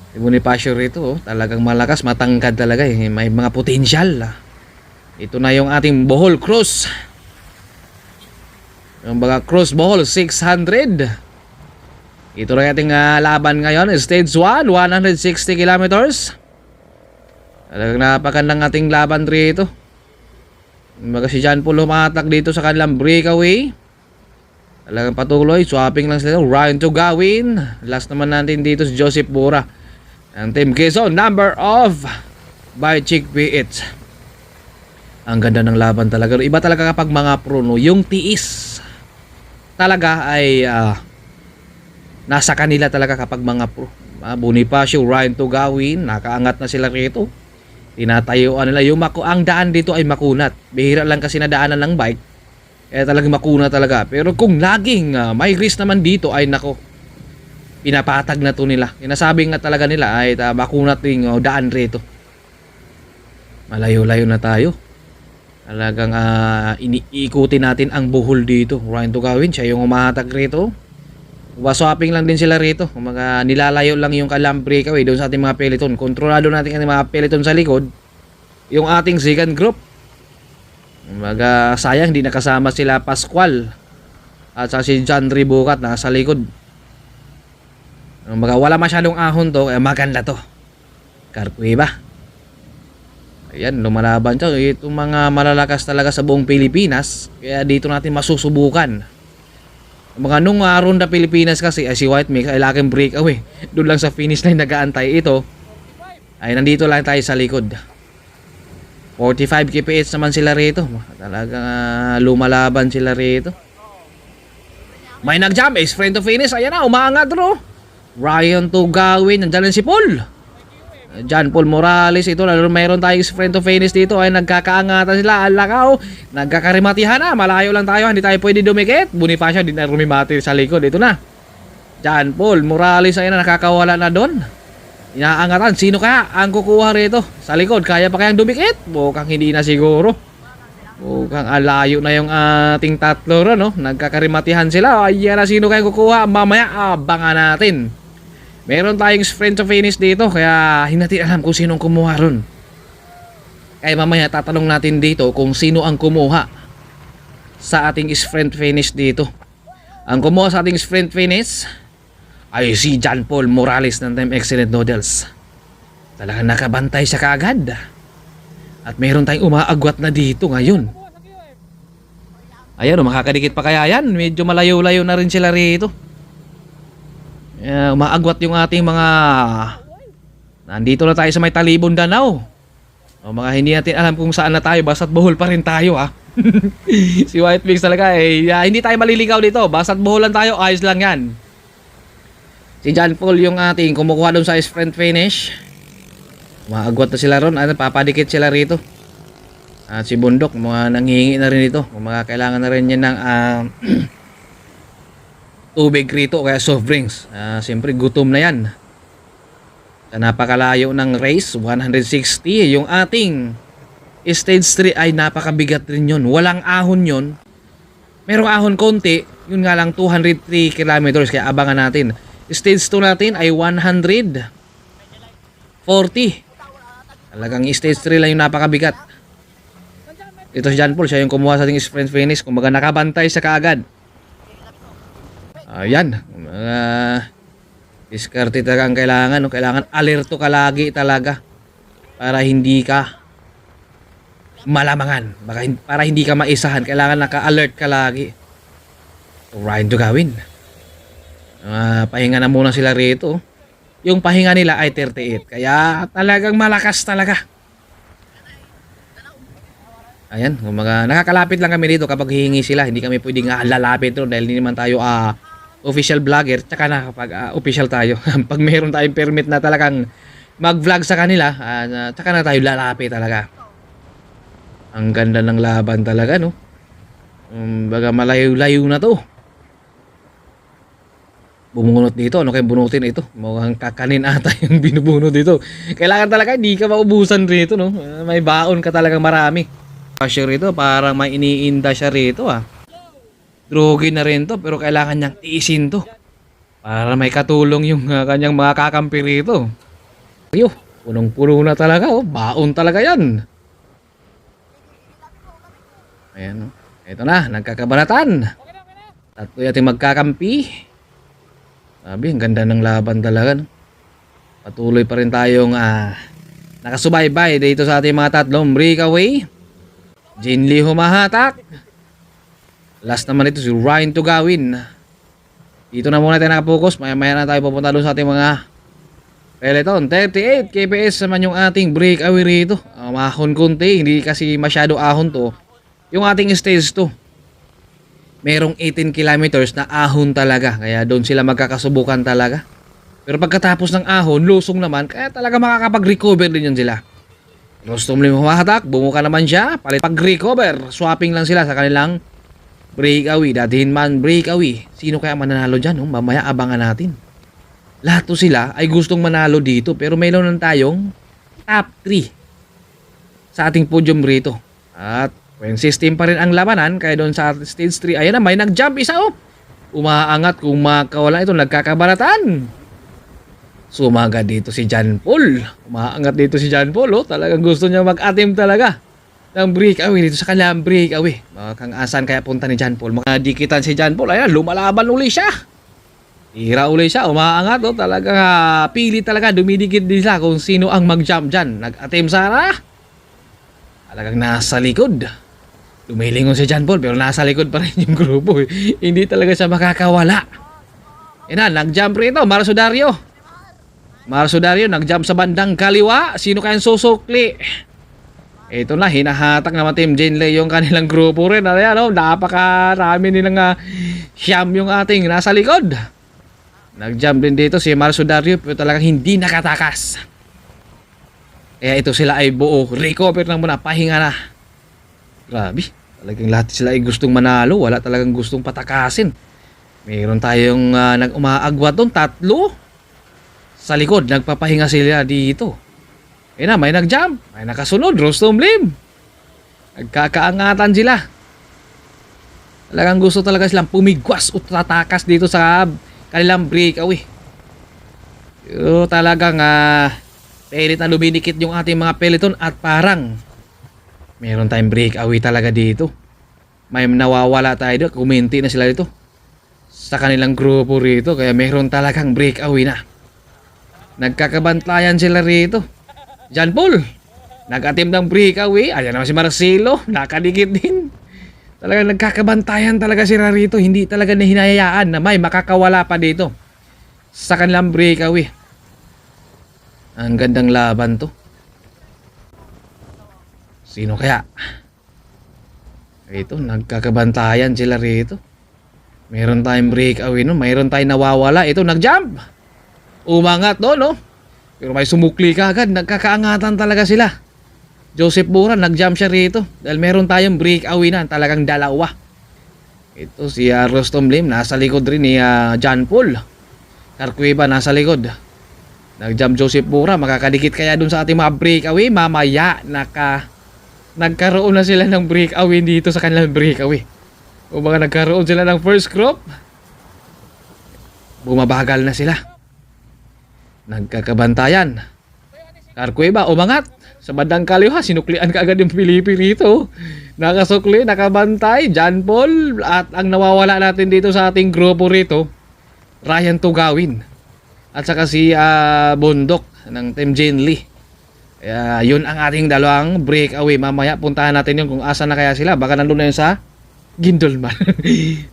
S1: Si Bonifacio rito, talagang malakas, matangkad talaga eh. May mga potensyal. Ito na yung ating Bohol Cross. Yung mga Cross Bohol 600. Ito na yung ating laban ngayon. Stage 1, 160 kilometers. Talagang napakandang ating laban rito. Kumbaga si John Paul humatak dito sa kanilang breakaway. Talagang patuloy, swapping lang sila. Ryan Tugawin. Last naman natin dito si Joseph Mora ang Team Quezon, number of by Chick P8. Ang ganda ng laban talaga. Iba talaga kapag mga pro, no? Yung tiis talaga ay nasa kanila talaga kapag mga pro. Bonifacio, Ryan Tugawin, nakaangat na sila rito. Tinatayuan nila. Ang daan dito ay makunat. Bihira lang kasi na daanan ng bike. Kaya talagang makunat talaga. Pero kung laging may risk naman dito ay nako, pinapatag na to nila. Sinasabi nga talaga nila ay makunat yung daan rito. Malayo-layo na tayo. Talagang iniikutin natin ang buhol dito. Ryan Tugawin, siya yung umahatag rito. Swapping lang din sila rito. Mga nilalayo lang yung kalam breakaway doon sa ating mga peloton. Kontrolado natin ang mga peloton sa likod. Yung ating second group. Sayang hindi nakasama sila Pascual at sa si John Ribukat nasa likod. Wala masyadong ahon to, kaya maganda to. Carcueva. Ayan, lumalaban siya. Itong mga malalakas talaga sa buong Pilipinas. Kaya dito natin masusubukan. Mga nung ronda Pilipinas kasi, si White Mix ay laking breakaway. Doon lang sa finish line nag-aantay ito. Ay nandito lang tayo sa likod. 45 kph naman sila rito. Talagang lumalaban sila rito. May nag-jump, is friend to finish. Ayan na, umaangat ro. Ryan Tugawin, nandiyan si Paul. John Paul Morales, ito lalo mayroon tayong friend to finish dito ay nagkakaangatan sila, alakaw, nagkakarimatihan na, malayo lang tayo, hindi tayo pwede dumikit. Bonifacio din na rumimati sa likod, ito na John Paul Morales ay na nakakawala na doon. Inaangatan, sino kaya ang kukuha rito sa likod, kaya pa kayang dumikit? Bukang hindi na siguro, bukang alayo na yung ating tatlo no? Nagkakarimatihan sila, ayan na, sino kaya kukuha, mamaya abangan natin. Meron tayong sprint to finish dito, kaya hindi natin alam kung sino ang kumuha ron. Kaya mamaya tatanong natin dito kung sino ang kumuha sa ating sprint finish dito. Ang kumuha sa ating sprint finish ay si John Paul Morales ng Team Excellent Noodles. Talagang nakabantay siya kaagad. At meron tayong umaagwat na dito ngayon. Ayan, makakadikit pa kaya yan? Medyo malayo-layo na rin sila rito. Umaagwat yung ating mga nandito na tayo sa may Talibon, Danau. Mga hindi natin alam kung saan na tayo, basta't buhol pa rin tayo Si White Mix talaga hindi tayo maliligaw dito, basta't buhol lang tayo, ayos lang yan. Si John Paul yung ating kumukuha doon sa sprint finish. Umaagwat na sila ron, papadikit sila rito. At si Bundok, mga nanghihingi na rin ito, mga kailangan na rin yan ng tubig rito, kaya soft drinks. Siyempre gutom na yan. Sa napakalayo ng race, 160. Yung ating stage 3 ay napakabigat rin yun. Walang ahon yun. Merong ahon konti. Yun nga lang 203 kilometers, kaya abangan natin. Stage 2 natin ay 140. Talagang stage 3 lang yung napakabigat. Ito si John Paul, siya yung kumuha sa ating sprint finish. Kumbaga nakabantay sa kaagad. Ayan, diskarte talaga ang kailangan. Kailangan alerto ka lagi talaga para hindi ka malamangan, para hindi ka maisahan. Kailangan naka-alert ka lagi. Ryan Tugawin, pahinga na muna sila rito. Yung pahinga nila ay 38, kaya talagang malakas talaga. Ayan, nakakalapit lang kami dito kapag hihingi sila. Hindi kami pwedeng lalapit dahil hindi naman tayo official vlogger, tsaka na kapag official tayo. Pag mayroon tayong permit na talagang mag-vlog sa kanila, tsaka na tayo lalapit talaga. Ang ganda ng laban talaga, no? Baga malayo-layo na to. Bumunot dito, ano kayong bunutin ito? Mukhang kakanin ata yung binubunot dito. Kailangan talaga, hindi ka maubusan rito, no? May baon ka talagang marami. Siya rito, parang may iniinda siya rito, Drogi na rin to, pero kailangan niyang tiisin to para may katulong yung kanyang mga kakampi rito. Punong-puno na talaga, baon talaga yan. Ayan, ito na, nagkakabanatan. Tatlo yating magkakampi. Sabi, ang ganda ng laban talaga, no? Patuloy pa rin tayong nakasubaybay dito sa ating mga tatlong breakaway. Jinli humahatak. Last naman ito si Ryan Tugawin. Dito na muna tayo nakapokus. Maya na tayo pupunta doon sa ating mga peloton. 38 kps naman yung ating breakaway rito. Mahon kunti. Hindi kasi masyado ahon to. Yung ating stage 2. Merong 18 kilometers na ahon talaga. Kaya doon sila magkakasubukan talaga. Pero pagkatapos ng ahon, lusong naman. Kaya talaga makakapag-recover din yan sila. Gusto mo humahatak. Bumuka naman siya. Palit pag-recover. Swapping lang sila sa kanilang breakaway, datihin man breakaway. Sino kaya mananalo dyan? Mamaya abangan natin. Lahat to sila ay gustong manalo dito, pero mayroon lang tayong top 3 sa ating podium rito. At Point system pa rin ang labanan, kaya doon sa stage 3, ayan na, may nag-jump isa oh. Umaangat, kung makawala ito, nagkakabaratan. Sumaga dito si John Paul. Umaangat dito si John Paul oh. Talagang gusto niya mag-attempt talaga ng breakaway dito sa kanilang breakaway. Kang asan kaya punta ni John Paul? Makadikitan si John Paul, ayan, lumalaban uli siya. Tira uli siya, umaangat oh. Talagang pili talaga, dumidikit din sila kung sino ang mag-jump dyan. Nag-attempt sana. Talagang nasa likod. Lumilingon si John Paul pero nasa likod pa rin yung grupo eh. Hindi talaga siya makakawala. Yan na, nag-jump rito, Marsodario. Marsodario nag-jump sa bandang kaliwa. Sino kayang susukli? Ito na, hinahatak naman Team Jinley yung kanilang grupo rin. Ayan oh, napakarami nilang siyam yung ating nasa likod. Nag-jump din dito si Marsodario pero talagang hindi nakatakas. Kaya ito sila ay buo. Recover na muna, pahinga na. Grabe. Talagang lahat sila ay gustong manalo. Wala talagang gustong patakasin. Mayroon tayong umaagwat doon. 3. Sa likod, nagpapahinga sila dito. Na, may nag-jump. May nakasunod. Rostom Lim. Nagkakaangatan sila. Talagang gusto talaga silang pumigwas o tatakas dito sa kanilang breakaway. Pero talagang pilit na luminikit yung ating mga peloton at parang meron tayong breakaway talaga dito. May nawawala tayo dito. Kuminti na sila dito sa kanilang grupo rito. Kaya meron talagang breakaway na. Nagkakabantayan sila rito. John Paul nag-attempt ng breakaway. Ayan naman si Marcelo, nakadikit din. Talagang nagkakabantayan talaga sila rito. Hindi talaga hinahayaan na may makakawala pa dito sa kanilang breakaway. Ang gandang laban to. Sino kaya? Ito, nagkakabantayan sila rito. Meron tayong breakaway no, mayroon tayong nawawala. Ito, nag-jump. Umangat no, no? Pero may sumukli ka agad, nagkakaangatan talaga sila. Joseph Bura, nag-jump siya rito. Dahil meron tayong breakaway na, talagang dalawa. Ito, si Rostom Lim, nasa likod rin ni John Paul. Carcueva, nasa likod. Nag-jump Joseph Bura, makakadikit kaya dun sa ating mga breakaway. Mamaya, nagkaroon na sila ng breakaway dito sa kanilang breakaway. O mga nagkaroon sila ng first crop, bumabagal na sila. Nagkakabantayan. Carcueva, umangat. Sa bandang kaliwa, sinuklian ka agad yung Pilipi rito. Nakasukli, nakabantay, John Paul. At ang nawawala natin dito sa ating grupo rito, Ryan Tugawin. At saka si Bundok ng Team Jinley. Yun ang ating dalawang breakaway. Mamaya puntahan natin yun kung asan na kaya sila. Baka nandun na yun sa Gindolman.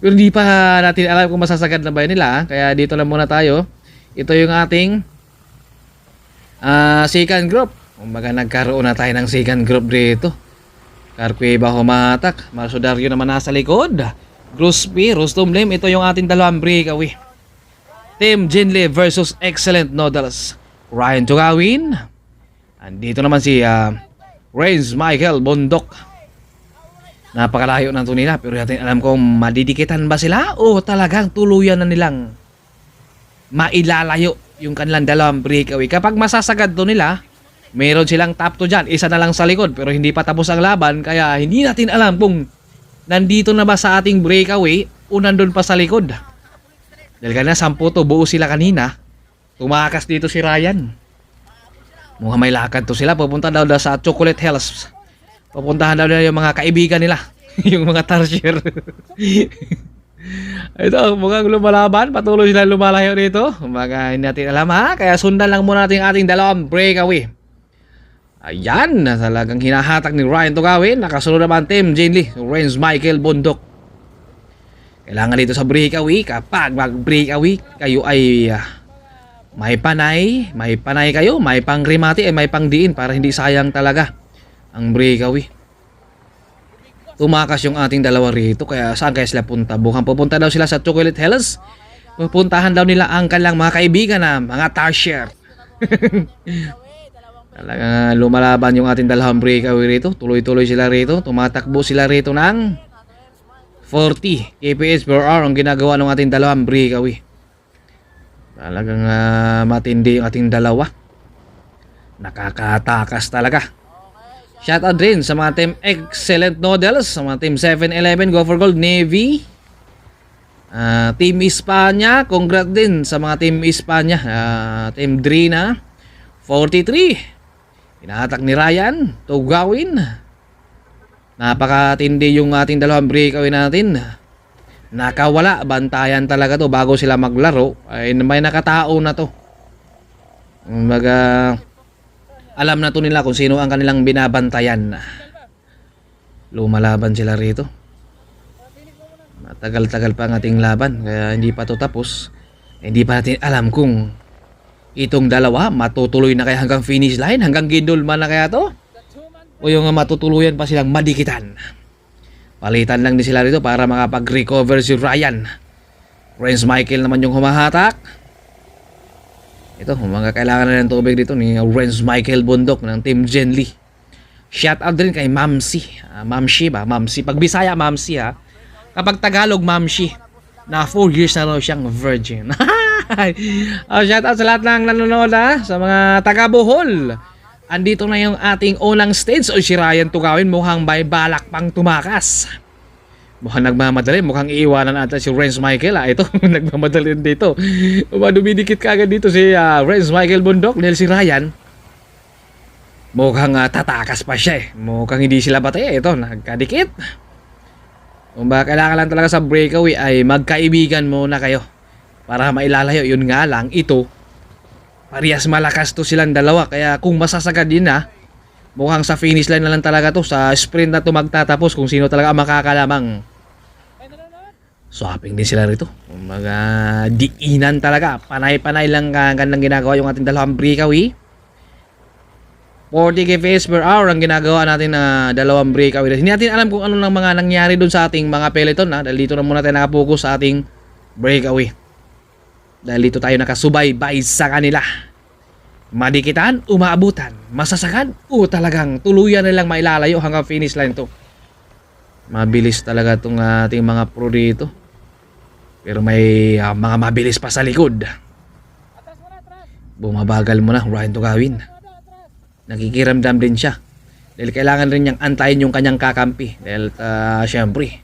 S1: Pero hindi pa natin alam kung masasagad na ba yun nila. Kaya dito lang muna tayo. Ito yung ating second group. Kumbaga nagkaroon na tayo ng second group dito. Carcueva humatak. Marsodario naman nasa likod. Grosby, Rostom Lim. Ito yung ating dalawang breakaway. Team Jinley versus Excellent Noodles. Ryan Tugawin. Andito naman si Renz Michael Bondok. Napakalayo na ito nila. Pero natin alam kung madidikitan ba sila o talagang tuluyan na nilang mailalayo yung kanilang dalawang breakaway. Kapag masasagad to nila, meron silang top 2 dyan. Isa na lang sa likod pero hindi pa tapos ang laban. Kaya hindi natin alam kung nandito na ba sa ating breakaway o nandun pa sa likod. Dahil kanina 10 to, buo sila kanina. Tumakas dito si Ryan. Mukhang may lakad to sila. Pupunta daw sa Chocolate Hills. Pupuntahan daw nila yung mga kaibigan nila. Yung mga tarsier. Ito, mukhang lumalaban. Patuloy sila lumalayo dito. Mga hindi natin alam ha. Kaya sundan lang muna natin ating dalawang breakaway. Ayan, talagang hinahatak ni Ryan Tugawin. Nakasunod naman Team Jinley, Renz Michael Bundok. Kailangan dito sa breakaway. Kapag mag-breakaway, kayo ay may panay kayo, may pangrimati, may pangdiin para hindi sayang talaga ang breakaway. Tumakas yung ating dalawa rito, kaya saan kaya sila punta? Bukang pupunta daw sila sa Chocolate Hills. Pupuntahan daw nila ang kanilang mga kaibigan na mga tarsier. Talaga lumalaban yung ating dalawang breakaway rito. Tuloy-tuloy sila rito. Tumatakbo sila rito ng 40 kph per hour ang ginagawa ng ating dalawang breakaway. Talagang matindi yung ating dalawa. Nakakatakas talaga. Shoutout din sa mga Team Excellent Noodles, sa mga Team 7-Eleven, Go for Gold, Navy, Team Espanya, congrats din sa mga Team Espanya, Team Drina, 43, inahatak ni Ryan, Tugawin, napakatindi yung ating dalawang breakaway natin, nakawala, bantayan talaga to bago sila maglaro, ay may nakatao na to. Alam na to nila kung sino ang kanilang binabantayan. Lumalaban sila rito. Matagal-tagal pa ang ating laban, kaya hindi pa to tapos. Hindi pa natin alam kung itong dalawa matutuloy na kaya hanggang finish line, hanggang gindulman na kaya to, o yung matutuluyan pa silang madikitan. Palitan lang din sila rito para makapag-recover si Ryan. Renz Michael naman yung humahatak. Ito, mga kailangan na ng tubig dito ni Renz Michael Bundok ng Team Genly. Shout out din kay Mamsi. Mamsi ba? Mamsi. Pag Bisaya, Mamsi ha. Kapag Tagalog, Mamsi. Na 4 years na raw siyang virgin. Shout out sa lahat ng nanonood ha. Sa mga taga Bohol. Andito na yung ating unang stage. O si Ryan Tugawin mukhang may balak pang tumakas. Mukhang nagmamadali, mukhang iiwanan ata si Renz Michael. Ito, nagmamadali dito. Dumidikit ka agad dito si Renz Michael Bundok. Dahil si Ryan, mukhang tatakas pa siya eh. Mukhang hindi sila batay. Ito, nagkadikit. Kung ba kailangan lang talaga sa breakaway ay magkaibigan muna kayo para mailalayo. Yun nga lang, ito, parehas malakas to silang dalawa. Kaya kung masasagad din na, mukhang sa finish line na lang talaga to. Sa sprint na to magtatapos kung sino talaga ang makakalamang. Swapping din sila rito. Mga diinan talaga. Panay-panay lang gandang ginagawa yung ating dalawang breakaway. 40 kph per hour ang ginagawa natin na dalawang breakaway. Hindi natin alam kung ano lang mga nangyari dun sa ating mga peloton. Dahil dito na muna tayo nakapokus sa ating breakaway. Dahil dito tayo nakasubaybay sa kanila. Madikitan, umaabutan, masasagad, o talagang tuluyan na lang mailalayo hanggang finish line to. Mabilis talaga itong ating mga pro dito. Pero may mga mabilis pa sa likod. Bumabagal mo na, Ryan Tugawin. Nakikiramdam din siya. Dahil kailangan rin niyang antayin yung kanyang kakampi. Dahil syempre,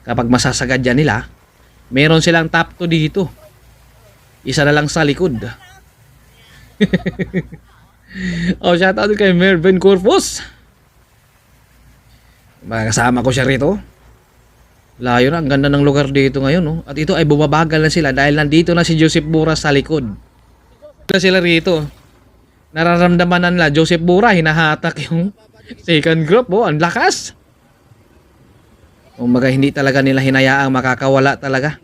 S1: kapag masasagad yan nila, meron silang top 2 dito. Isa na lang sa likod. Shoutout kay Mervin Corpus. Kasama ko siya rito. Layo na, ang ganda ng lugar dito ngayon, no? At ito ay bumabagal na sila dahil nandito na si Joseph Bura sa likod. Sila rito. Nararamdaman na nila Joseph Bura hinahatak yung second group, ang lakas. Kumbaga hindi talaga nila hinayaang makakawala talaga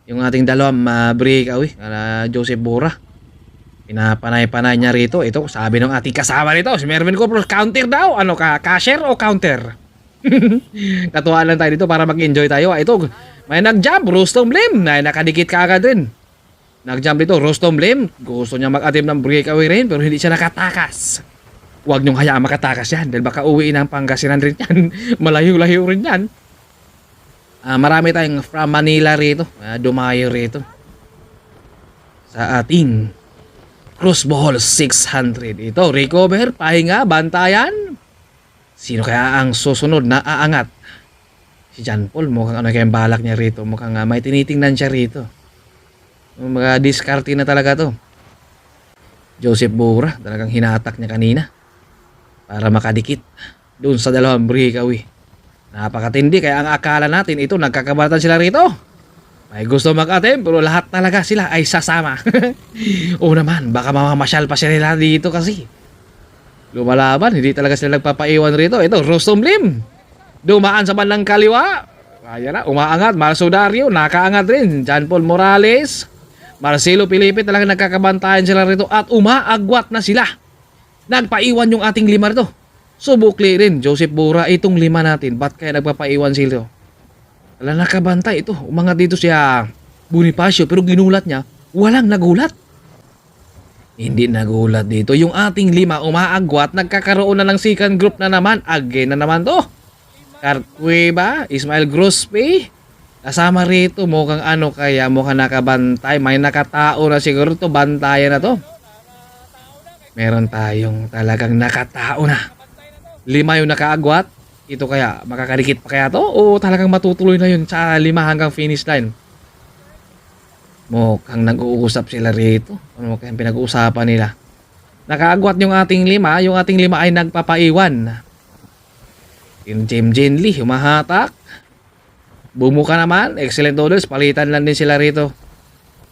S1: yung ating dalawang breakaway, Joseph Bura. Pinapanay-panay niya rito. Ito, sabi ng ating kasama rito, si Mervin Corpus, counter daw. Ano ka, cashier o counter? Katuwaan lang tayo dito para mag-enjoy tayo. Ito, may nag-jump, Rostom Lim. Nakadikit ka agad din. Nag-jump dito, Rostom Lim. Gusto niya mag-attempt ng breakaway rin, pero hindi siya nakatakas. Huwag niyong hayaan makatakas yan, dahil baka uwiin ng Pangasinan rin yan. Malayo-layo rin yan. Marami tayong from Manila rito. Dumayo rito. Sa ating Cruz Bohol 600. Ito, recover, pahinga, bantayan. Sino kaya ang susunod na aangat? Si John Paul, mukhang ano kayang balak niya rito. Mukhang may tinitingnan siya rito. Mga diskarte na talaga to. Joseph Bura, talagang hinatak niya kanina para makadikit doon sa dalawang breakaway. Napakatindi, kaya ang akala natin ito, nagkakabatan sila rito. May gusto mag-attempt, pero lahat talaga sila ay sasama. O naman, baka mamamasyal pa sila dito kasi. Lumalaban, hindi talaga sila nagpapaiwan rito. Ito, Rostom Lim. Dumaan sa bandang kaliwa. Ayan na, umaangat. Marso Dario, nakaangat rin. John Paul Morales. Marcelo Felipe, talaga nagkakabantayan sila rito. At umaagwat na sila. Nagpaiwan yung ating lima rito. Subukli rin, Joseph Bura, itong lima natin. Ba't kaya nagpapaiwan sila? Wala nakabantay ito. Umangat dito siya Bonifacio, pero ginulat niya. Walang nagulat. Hindi nagulat dito. Yung ating lima umaagwat, nagkakaroon na ng second group na naman. Again na naman to. Carcueva, Ismael Grospe. Kasama rito, mukhang ano kaya, mukhang nakabantay. May nakatao na siguro to, bantayan na to. Meron tayong talagang nakatao na. 5 yung nakaagwat. Ito kaya, makakadikit pa kaya to? O talagang matutuloy na yun sa 5 hanggang finish line? Mukhang nag-uusap sila rito. Ano kaya pinag-uusapan nila? Nakaagwat yung ating 5. Yung ating 5 ay nagpapaiwan. Yung Jim Lee, humahatak. Bumuka naman. Excellent orders. Palitan lang din sila rito.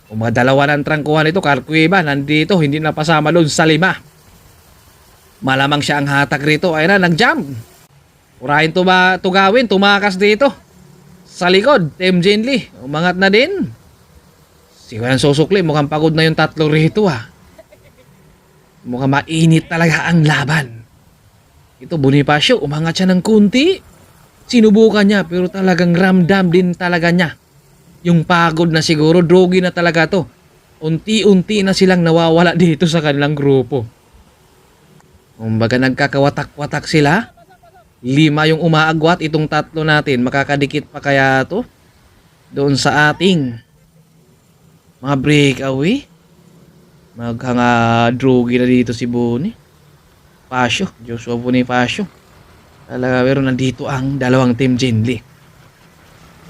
S1: Kung mga dalawa ng trangkuhan ito, Carcueva, nandito. Hindi napasama doon sa 5. Malamang siya ang hatak rito. Ayun na, nag-jump. Urahin tugawin, tumakas dito. Sa likod, Team Lee. Umangat na din. Si Juan Susukli, mukhang pagod na yung tatlo rito Mukhang mainit talaga ang laban. Ito, Bonifacio, umangat siya ng kunti. Sinubukan niya, pero talagang ramdam din talaga niya. Yung pagod na siguro, drogi na talaga to. Unti-unti na silang nawawala dito sa kanilang grupo. Kumbaga nagkakawatak-watak sila. 5 yung umaagwat, itong tatlo natin. Makakadikit pa kaya to? Doon sa ating mga breakaway. Drogi na dito si Bonifacio. Joshua Bonifacio. Talaga, pero nandito ang dalawang Team Lee.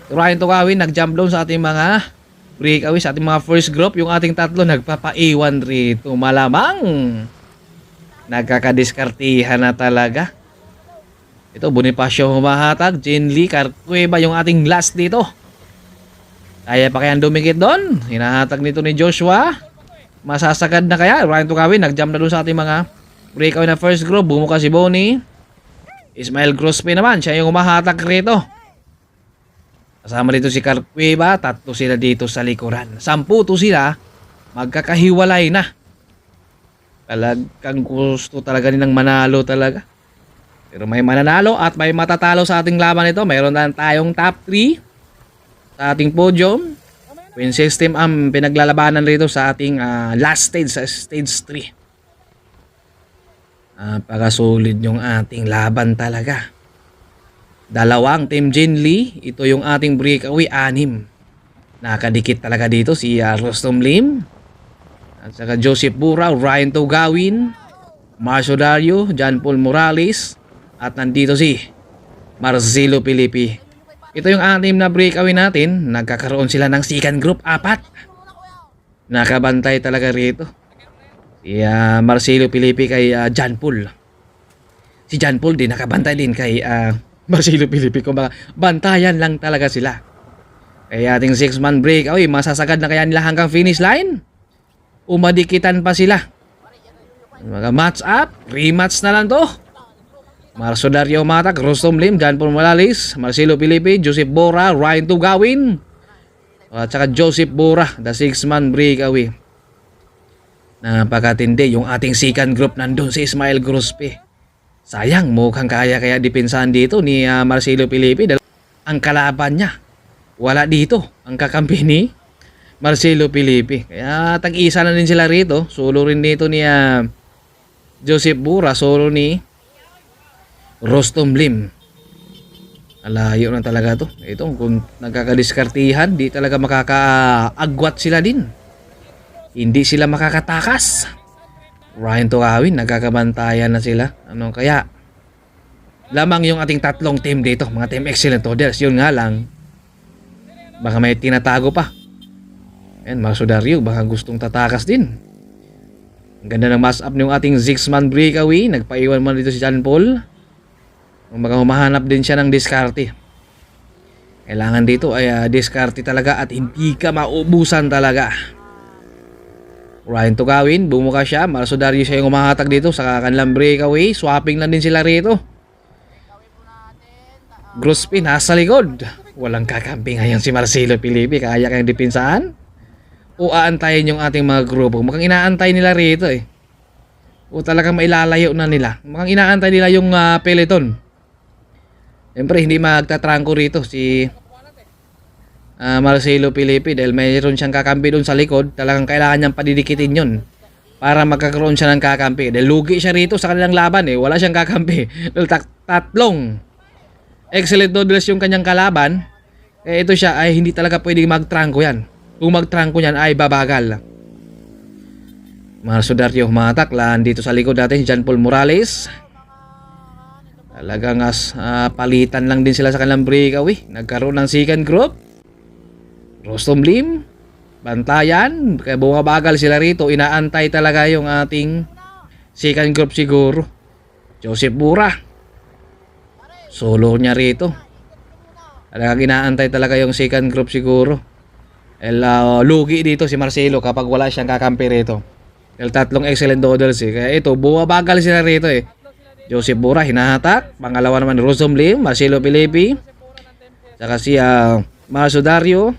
S1: Ryan Tugawin, nag-jump down sa ating mga breakaway, sa ating mga first group. Yung ating tatlo nagpapaiwan rito. Malamang nagkakadiskartihan na talaga. Ito, Bonifacio humahatag. Lee, Carcueva yung ating last dito. Kaya pa kayang dumikit doon? Hinahatag nito ni Joshua. Masasagad na kaya? Ryan Tugawin, nag-jump na doon sa ating mga breakaway na first group. Bumuka si Boni. Ismael Grospe naman, siya yung humahatag rito. Kasama dito si Carcueva. 3 sila dito sa likuran. 10 to sila. Magkakahiwalay na. Talagang gusto talaga nilang manalo talaga. Pero may mananalo at may matatalo sa ating laban ito. Mayroon na tayong top 3 sa ating podium. Win system ang pinaglalabanan rito sa ating last stage, sa stage 3. Napakasulit yung ating laban talaga. Dalawang Team Lee. Ito yung ating breakaway, 6. Nakadikit talaga dito si Rostom Lim. At saka Joseph Bura, Ryan Tugawin, Marcio Dario, John Paul Morales. At nandito si Marcelo Pilipi. Ito yung 6 na breakaway natin. Nagkakaroon sila ng second group, 4. Nakabantay talaga rito. Si Marcelo Pilipi kay John Paul. Si John Paul din nakabantay din kay Marcelo Pilipi. Kumbaga, bantayan lang talaga sila. Kaya ating 6-man breakaway, masasagad na kaya nila hanggang finish line? Umadikitan pa sila. Mga match up, rematch na lang to. Marcio Dario Matak, Rostom Lim, John Paul Morales, Marcelo Pilipi, Joseph Bora, Ryan Tugawin, at saka Joseph Bora, the 6-man breakaway. Napakatindi yung ating second group, nandun si Ismael Grospe. Sayang, mukhang kaya depensahan dito ni Marcelo Pilipi. Ang kalaban niya, wala dito. Ang kakampi ni Marcelo Pilipi. Kaya tag-isa na din sila rito. Solo rin dito ni Joseph Bora, solo ni Rostom Lim. Alayo na talaga to. Ito, kung nagkakadiskartihan, di talaga makakaagwat sila din. Hindi sila makakatakas. Ryan Tugawin, nagkakabantayan na sila. Ano kaya? Lamang yung ating 3 team dito, mga Team Excellent Orders. Yun nga lang, baka may tinatago pa. Ayan, Marcio Dario, baka gustong tatakas din. Ang ganda ng mass up ng ating 6-man breakaway. Nagpaiwan man dito si John Paul. Baka humahanap din siya ng diskarte. Kailangan dito ay diskarte talaga at hindi ka maubusan talaga. Ryan Tugawin, bumuka siya. Marcio Dario siya yung humahatag dito sa kanilang breakaway. Swapping lang din sila rito. Grospe nasa likod. Walang kakampi ngayon si Marcelo Pilipi. Kaya kayang depensahan? O aantayin yung ating mga grupo? Mukhang inaantay nila rito O talagang mailalayo na nila. Mukhang inaantay nila yung peloton. Siyempre hindi magtatrangko rito si Marcelo Pilipi dahil mayroon siyang kakampi doon sa likod. Talagang kailangan niyang padidikitin yun para magkakaroon siya ng kakampi. Dahil lugi siya rito sa kanilang laban wala siyang kakampi. Dahil tatlong excellent noodles yung kanyang kalaban. Ito siya ay hindi talaga pwedeng magtrangko yan. Kung magtrangko yan ay babagal. Marcio Dario humatak lang dito sa likod natin si John Paul Morales. Talagang palitan lang din sila sa kanilang breakaway. Nagkaroon ng second group. Rostom Lim, bantayan, kaya bumabagal sila rito. Inaantay talaga yung ating second group siguro. Joseph Bura, solo niya rito. Talagang inaantay talaga yung second group siguro. Lugi dito si Marcelo kapag wala siyang kakampi rito. Tatlong excellent doodles Kaya ito, bumabagal sila rito Joseph Bura, hinahatak. Pangalawa naman, Rostom Lim, Marcelo Pilipi. Saka si Marzo Dario,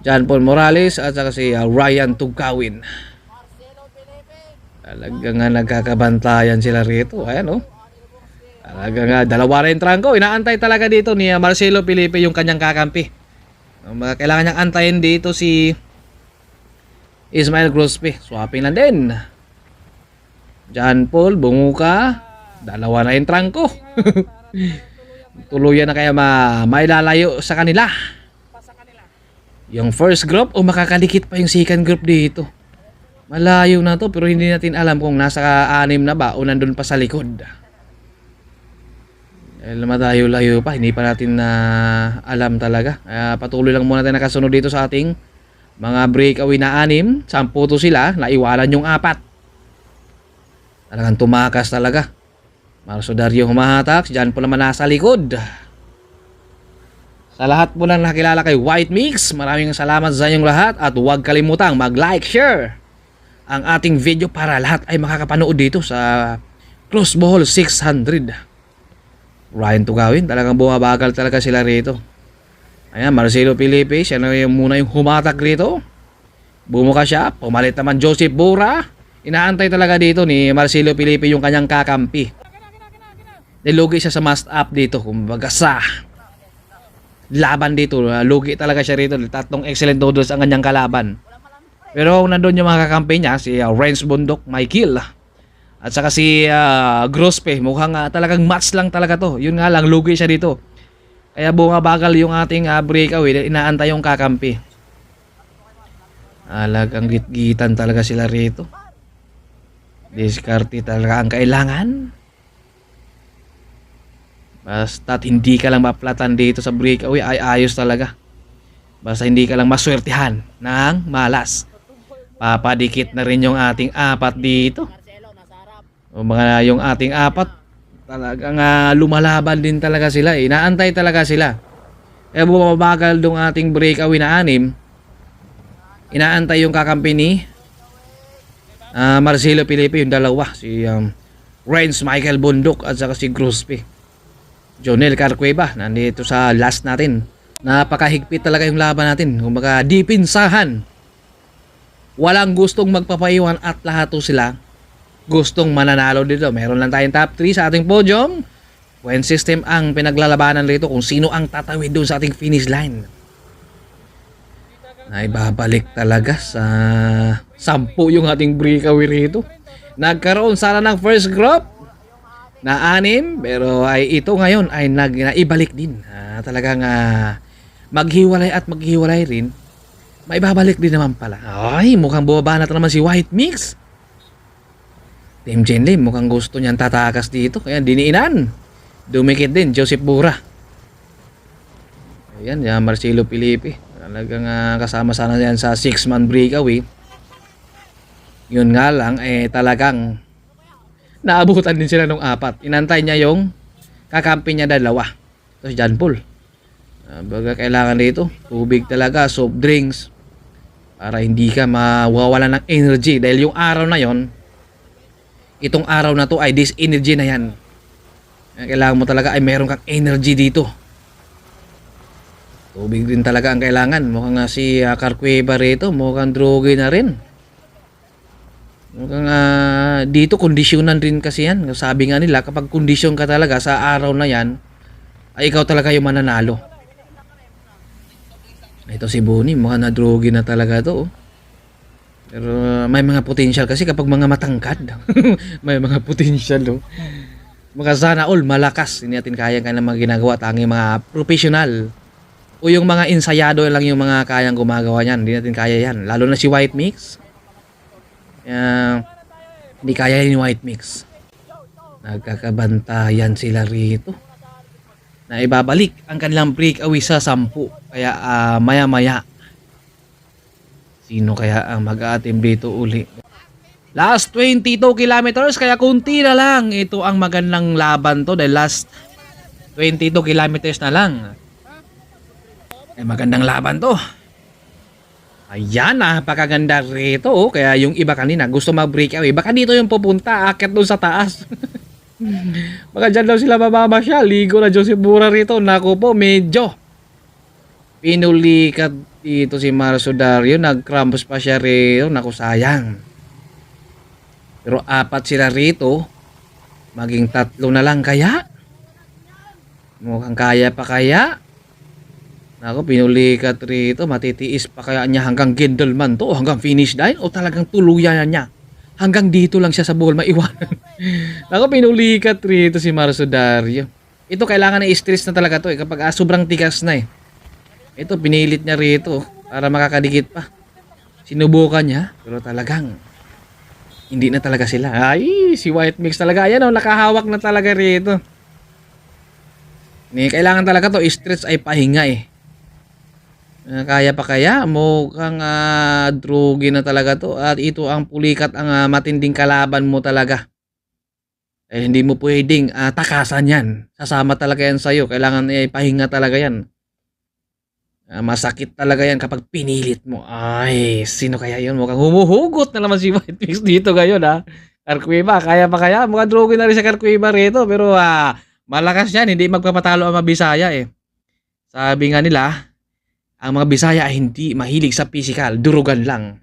S1: John Paul Morales, at saka si Ryan Tugkawin. Talagang nagkakabantayan sila rito. Ayan Talagang dalawa rin trangko. Inaantay talaga dito ni Marcelo Pilipi yung kanyang kakampi. Kailangan niyang antayin dito si Ismael Grospe. Swapping lang din. John Paul, Bunguka. Dalawa na yung trangko. Tuluyan na kaya mailalayo sa kanila yung first group o makakalikit pa yung second group dito. Malayo na to pero hindi natin alam kung nasa 6 na ba o nandun pa sa likod. Madayo-layo pa, hindi pa natin alam talaga. Patuloy lang muna tayo nakasunod dito sa ating mga breakaway na 6. 10 to sila, naiwalan yung 4. Talagang tumakas talaga. Marzo Dario humahatak, si John Paul naman nasa likod. Sa lahat po na nakilala kay White Mix, maraming salamat sa inyong lahat at huwag kalimutang mag-like, share ang ating video para lahat ay makakapanood dito sa Crossball 600. Ryan Tugawin, talagang bumabagal talaga sila rito. Ayan, Marcelo Pilipi, siya na muna yung humatak rito. Bumuka siya, pumalit naman Joseph Bura. Inaantay talaga dito ni Marcelo Pilipi yung kanyang kakampi. Nilugi siya sa must up dito, kumbaga sa laban dito. Lugi talaga siya rito. Tatlong excellent doodles ang kanyang kalaban. Pero nandun yung mga kakampi niya, si Renz Bundok, Michael, at saka si Grospe. Mukhang talagang match lang talaga to. Yun nga lang, lugi siya dito. Kaya bumabagal yung ating breakaway. Inaantay yung kakampi. Alagang gitgitan talaga sila rito. Diskarte talaga ang kailangan. Basta't hindi ka lang maplatan dito sa breakaway ay ayos talaga. Basta hindi ka lang maswertihan ng malas. Papadikit na rin yung ating 4 dito. O yung ating 4 talagang lumalaban din talaga sila. Inaantay talaga sila. Kaya bumabagal dong ating breakaway na 6. Inaantay yung kakampi ni Marcelo Pilipi, yung dalawa. Si Renz Michael Bundok at saka si Grospe. Jonel Carcueva, nandito sa last natin. Napakahigpit talaga yung laban natin. Kumbaga, dipinsahan. Walang gustong magpapaiwan at lahat to sila gustong mananalo dito. Meron lang tayong top 3 sa ating podium. Point system ang pinaglalabanan rito kung sino ang tatawid doon sa ating finish line. Ay babalik talaga sa 10 yung ating breakaway rito. Nagkaroon sana ng first group na 6, pero ay ito ngayon ay naibalik din. Talagang maghiwalay at maghiwalay rin. May babalik din naman pala. Ay, mukhang bumabanat naman si White Mix. Team Jenley, mukhang gusto niyang tatakas dito. Kaya diniinan. Dumikit din, Joseph Bura. Ayan, yan, Marcelo Pilipi. Talagang kasama sana yan sa 6-man breakaway. Yun nga lang, talagang naabutan din sila ng 4. Inantay niya yung kakampi niya 2. Ito si John Paul. Baga kailangan dito, tubig talaga, soft drinks. Para hindi ka mawawala ng energy. Dahil yung araw na yon, itong araw na to ay this energy na yan. Kailangan mo talaga ay meron kang energy dito. Tubig din talaga ang kailangan. Mukhang si Carcueva rito, mukhang droge na rin. Mukhang dito kondisyonan rin kasi yan. Sabi nga nila, kapag kondisyon ka talaga sa araw na yan, ay ikaw talaga yung mananalo. Ito si Boni, mukhang na-droge na talaga to. Pero may mga potential kasi kapag mga matangkad. May mga potential. Mga sana all malakas. Hindi natin kaya ng mga ginagawa. Tanging mga professional. O yung mga insayado lang yung mga kayang gumagawa niyan. Hindi natin kaya yan. Lalo na si White Mix. Hindi kaya ni White Mix. Nagkakabantayan sila rito. Na ibabalik ang kanilang breakaway sa 10. Kaya maya-maya. Sino kaya ang mag-aatim dito uli? Last 22 kilometers kaya kunti na lang. Ito ang magandang laban to dahil last 22 kilometers na lang. Ay magandang laban to. Ayan, napakaganda rito. Oh. Kaya yung iba kanina gusto mag-breakaway. Baka dito yung pupunta, akit doon sa taas. Baka dyan daw sila bababa siya. Ligo na Joseph Bura rito. Naku po, medyo pinulikat dito si Marso Dario. Nag-cramps pa siya rito. Naku, sayang. Pero 4 sila rito. Maging 3 na lang kaya? Mukhang kaya pa kaya? Naku, pinulikat rito. Matitiis pa kaya niya hanggang Gendelman to? O hanggang finish line? O talagang tuluyan na niya? Hanggang dito lang siya sa buhol maiwanan. Naku, pinulikat rito si Marso Dario. Ito kailangan na i-stress na talaga to kapag sobrang tigas na Ito pinilit niya rito para makakadikit pa. Sinubukan niya pero talagang hindi na talaga sila. Ay, si White Mix talaga. Ayan nakahawak na talaga rito. Kailangan talaga to i-stress ay pahinga Kaya pa kaya? Mukhang drugi na talaga to. At ito ang pulikat ang matinding kalaban mo talaga. Hindi mo pwedeng takasan yan. Sasama talaga yan sa'yo. Kailangan pahinga talaga yan. Masakit talaga yan kapag pinilit mo. Ay, sino kaya yun? Mukhang humuhugot na naman si White Mix dito ngayon Carcueva, kaya pa kaya? Mukhang drugi na rin sa Carcueva rito. Pero malakas yan. Hindi magpapatalo ang mga Bisaya Sabi nga nila, ang mga Bisaya ay hindi mahilig sa physical, durugan lang.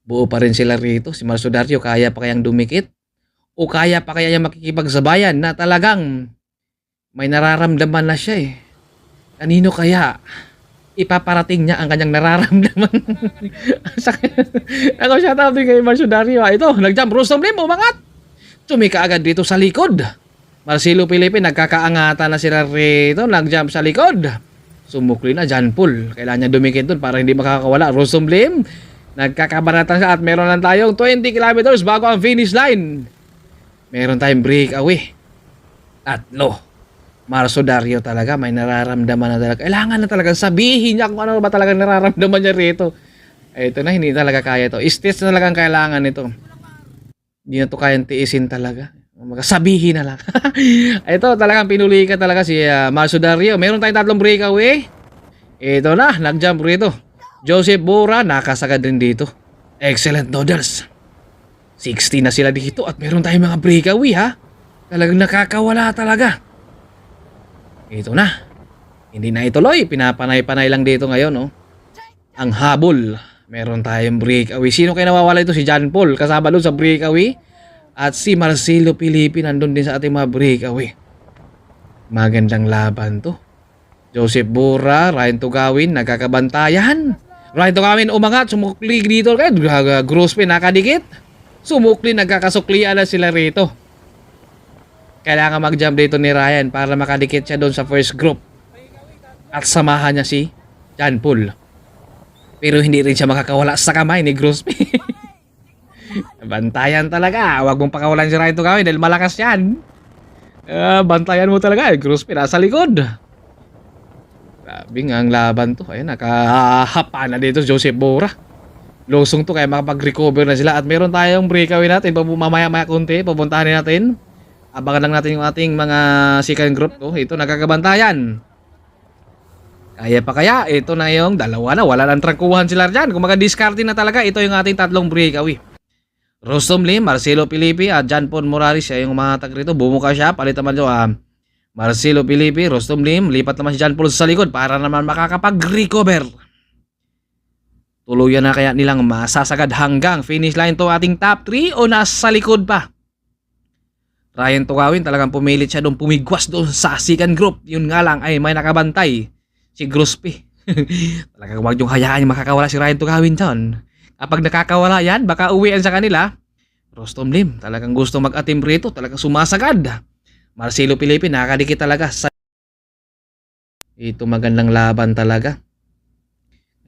S1: Buo pa rin sila rito. Si Marso Dario, kaya pa kayang dumikit? O kaya pa kaya yung makikipagsabayan na talagang may nararamdaman na siya Kanino kaya ipaparating niya ang kanyang nararamdaman? Ako siya tabi kay Marso Dario. Ito, nag-jump Rustom Lim, umangat. Tumika agad dito sa likod. Marcelo Felipe, nagkakaangatan na sila rito. Nag-jump sa likod. Sumukli na John Paul. Kailangan niya dumikit doon para hindi makakawala. Rustom Lim, nagkakabanatan siya at meron lang tayong 20 kilometers bago ang finish line. Meron tayong breakaway. 3. Marso Dario talaga, may nararamdaman na talaga. Kailangan na talaga sabihin niya kung ano ba talaga nararamdaman niya rito. Ito na, hindi talaga kaya ito. Stress na talaga ang kailangan nito. Hindi na ito kayang tiisin talaga. Sabihin na lang. Ito talagang pinuli ka talaga si Marso Dario. Meron tayong 3 breakaway. Ito na, nag-jump rito. Joseph Bura, nakasagad din dito. Excellent noodles. 60 na sila dito at meron tayong mga breakaway Talagang nakakawala talaga. Ito na. Hindi na ituloy. Pinapanay-panay lang dito ngayon Ang habol. Meron tayong breakaway. Sino kayo nawawala ito? Si John Paul. Kasama doon sa breakaway. At si Marcelo Felipe nandun din sa ating mga breakaway. Magandang laban to. Joseph Bura, Ryan Tugawin, nagkakabantayan. Ryan Tugawin umangat, sumukli dito. Grospe nakadikit. Sumukli, nagkakasuklian na sila rito. Kailangan mag-jump dito ni Ryan para makadikit siya doon sa first group. At samahan niya si John Paul. Pero hindi rin siya makakawala sa kamay ni Grospe. Bantayan talaga. Huwag mong pakawalan si Ryan Tugawin dahil malakas yan. Bantayan mo talaga. Grospe nasa likod. Grabe nga ang laban to. Ayun, nakahapa na dito Joseph Bora. Losong to kaya makapag-recover na sila. At meron tayong breakaway natin. Mamaya-maya konti. Pupuntahan natin. Abangan lang natin yung ating mga second group to. Ito nagkakabantayan. Kaya pa kaya? Ito na yung dalawa na. Wala lang trangkuhan sila dyan. Kung maka-discarte na talaga, ito yung ating 3 breakaway. Rustom Lim, Marcelo Felipe at John Paul Morales. Siya yung umatag rito. Bumuka siya. Palit naman siya. Marcelo Felipe, Rustom Lim. Lipat naman si John Paul sa likod para naman makakapag-recover. Tuluyan na kaya nilang masasagad hanggang finish line to ating top 3 o nasa likod pa? Ryan Tugawin talagang pumilit siya doon. Pumigwas doon sa second group. Yun nga lang ay may nakabantay. Si Grospe. Talagang wag yung hayaan yung makakawala si Ryan Tugawin dyan. Kapag nakakawala yan, baka uwian sa kanila. Rustom Lim, talagang gusto mag-atim rito. Talagang sumasagad. Marcelo Felipe, nakakadikit talaga. Ito magandang laban talaga.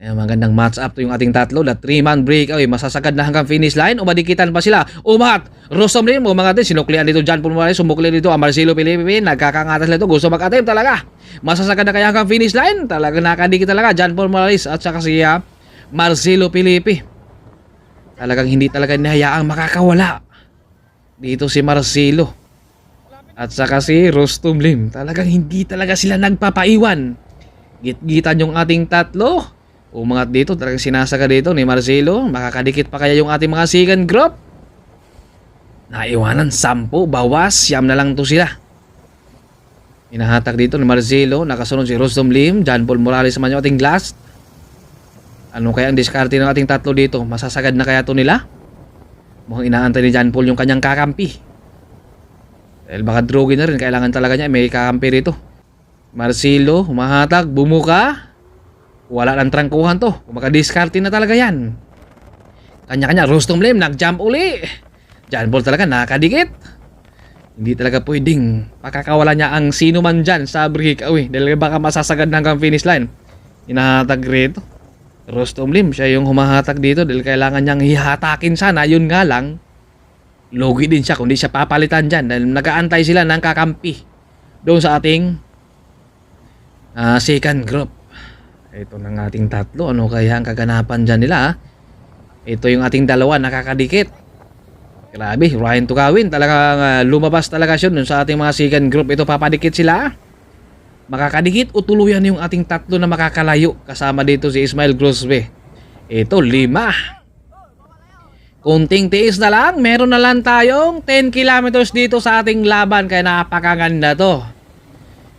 S1: Ayan, magandang match up to yung ating tatlo. The 3-man breakaway. Masasagad na hanggang finish line. Umadikitan pa sila. Umat! Rostom rin. Mga din. Sinuklian dito. John Paul Morales. Sumukli dito. Ang Marcelo Filipe. Nagkakangatas nito. Gusto mag-attempt talaga. Masasagad na kaya hanggang finish line. Talaga nakadikit talaga. John Paul Morales at saka si Marcelo Filipe. Talagang hindi talaga nihayaang makakawala. Dito si Marcelo. At saka si Rostom Lim. Talagang hindi talaga sila nagpapaiwan. Git-gitan yung ating tatlo. Umangat dito, talagang sinasaga dito ni Marcelo. Makakadikit pa kaya yung ating mga second group? Naiwanan, 10, bawas, 9 na lang to sila. Hinahatak dito ni Marcelo. Nakasunod si Rostom Lim. John Paul Morales naman yung ating last. Ano kaya ang diskarte ng ating tatlo dito? Masasagad na kaya to nila? Mukhang inaantay ni John Paul yung kanyang kakampi. Dahil baka drogi na rin. Kailangan talaga niya may kakampi rito. Marcelo, humahatak, bumuka. Wala lang trangkuhan to. Makadiskarte na talaga yan. Kanya-kanya, Rostom Lim, nag-jump uli. John Paul talaga, nakadikit. Hindi talaga pwedeng pakakawala niya ang sino man dyan sa breakaway. Dahil baka masasagad na hanggang finish line. Hinahatag rito. Rostom Lim, siya yung humahatag dito dahil kailangan niyang hihatakin sana. Yun nga lang, logi din siya kung di siya papalitan dyan. Dahil nag-aantay sila ng kakampi doon sa ating second group. Ito ng ating tatlo. Ano kaya ang kaganapan dyan nila? Ito yung ating dalawa nakakadikit. Grabe, Ryan Tugawin. Talagang lumabas talaga siya dun sa ating mga second group. Ito papadikit sila. Makakadikit o tuluyan yung ating tatlo na makakalayo. Kasama dito si Ismael Grosbe. Ito, 5. Kunting tiis na lang. Meron na lang tayong 10 kilometers dito sa ating laban. Kaya napakaganda to.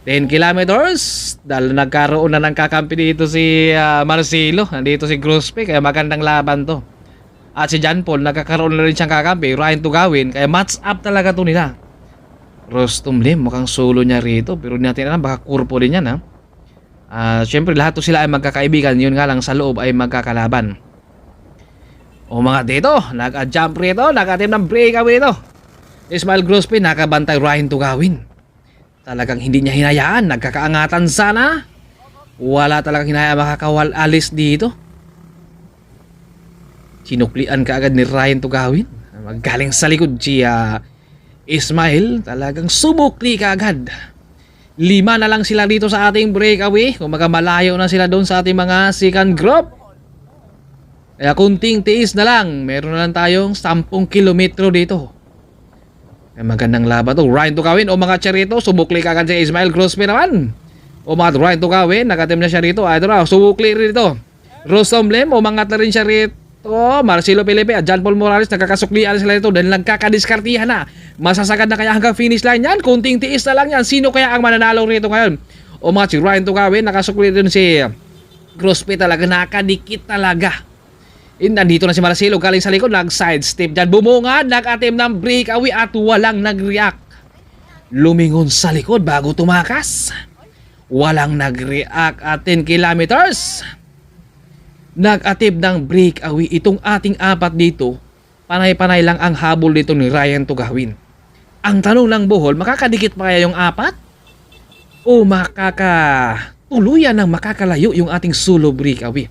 S1: 10 kilometers dahil nagkaroon na ng kakampi dito si Marcelo, nandito si Grospe, kaya magandang laban to. At si John Paul, nagkakaroon na rin siyang kakampi, Ryan Tugawin, kaya match up talaga to nila. Rostom Lim, mukhang solo niya rito, pero natin alam, baka kurpo din yan ha. Siyempre lahat to sila ay magkakaibigan, yun nga lang sa loob ay magkakalaban. O mga dito, nag-jump rito, nag-attempt ng breakaway ito. Ismael Grospe, nakabantay Ryan Tugawin. Talagang hindi niya hinayaan. Nagkakaangatan sana. Wala talagang hinayaan makakawal-alis dito. Sinuklian kaagad ni Ryan Tugawin. Magaling sa likod si Ismael. Talagang sumukli kaagad. 5 na lang sila dito sa ating breakaway. Kung malayo na sila doon sa ating mga second group. Kaya kunting tiis na lang. Meron na lang tayong 10 kilometro dito. Magandang laban to. Ryan Tugawin o mga charito. Subukli kagad si Ismael Grospe naman. O mga Ryan Tugawin. Nakatim na siya rito. Ito na. Subukli rito. Rostom Lim. Umangat na rin siya rito. Marcelo Filipe at John Paul Morales. Nagkakasuklian sila rito. Dahil nagkakadiskartihan na. Masasagad na kaya hanggang finish line yan. Kunting tiis na lang yan. Sino kaya ang mananalo rito ngayon? O mga si Ryan Tugawin. Nakasukli rin si Grospe. Talaga nakadikit talaga. Nandito na si Marcelo galing sa likod, nag-sidestep dyan, bumungad, nag-attempt ng breakaway at walang nag-react. Lumingon sa likod bago tumakas. Walang nag-react at 10 kilometers. Nag-attempt ng breakaway. Itong ating apat dito, panay-panay lang ang habol dito ni Ryan Tugawin. Ang tanong lang Bohol, makakadikit pa kaya yung apat? O makakatuluyan ng makakalayo yung ating solo breakaway?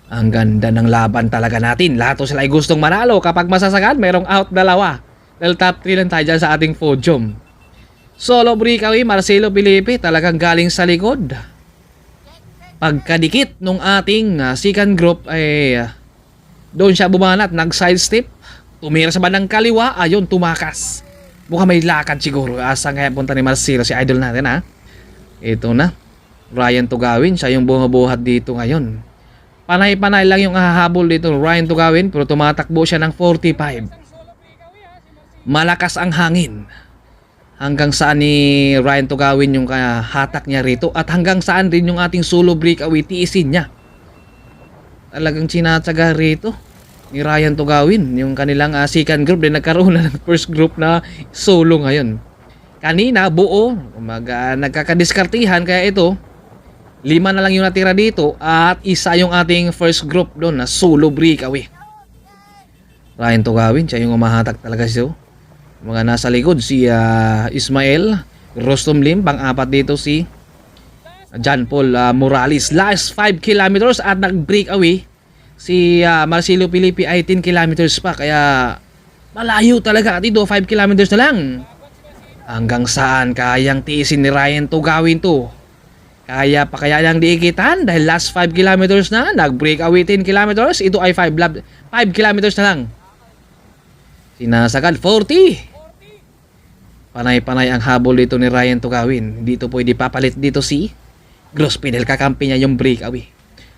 S1: Ang ganda ng laban talaga natin. Lahat sila ay gustong manalo. Kapag masasagad, merong out dalawa. Dahil top 3 lang tayo dyan sa ating podium. Solo breakaway, Marcelo Filipe talagang galing sa likod. Pagkadikit nung ating second group ay doon siya bumanat, nag-sidestep. Tumira sa bandang kaliwa, ayun tumakas. Mukhang may lakad siguro. Asa kaya punta ni Marcelo, si idol natin ha. Ito na. Ryan Tugawin, siya yung buhat dito ngayon. Panay-panay lang yung hahabol dito Ryan Tugawin, pero tumatakbo siya ng 45. Malakas ang hangin. Hanggang saan ni Ryan Tugawin yung hatak niya rito at hanggang saan rin yung ating solo breakaway tiisin niya. Talagang sinatsaga rito ni Ryan Tugawin yung kanilang second group, din nagkaroon na ng first group na solo ngayon. Kanina buo, nagkakadiskartihan, kaya ito 5 na lang yung natira dito at isa yung ating first group doon na solo breakaway. Ryan Tugawin, siya yung umahatak talaga siya. Mga nasa likod si Ismael, Rostom Lim, pang-apat dito si John Paul Morales. Last 5 kilometers at nag-breakaway si Marcelo Filipe ay 10 kilometers pa. Kaya malayo talaga dito, 5 kilometers na lang. Hanggang saan kayang tiisin ni Ryan to gawin to? Kaya pa kaya niyang diikitan dahil last 5 kilometers na, nag-breakaway 10 kilometers. Ito ay 5 kilometers na lang. Sinasagad 40. Panay-panay ang habol dito ni Ryan to gawin. Dito pwede papalit dito si Grospe dahil kakampi niya yung breakaway.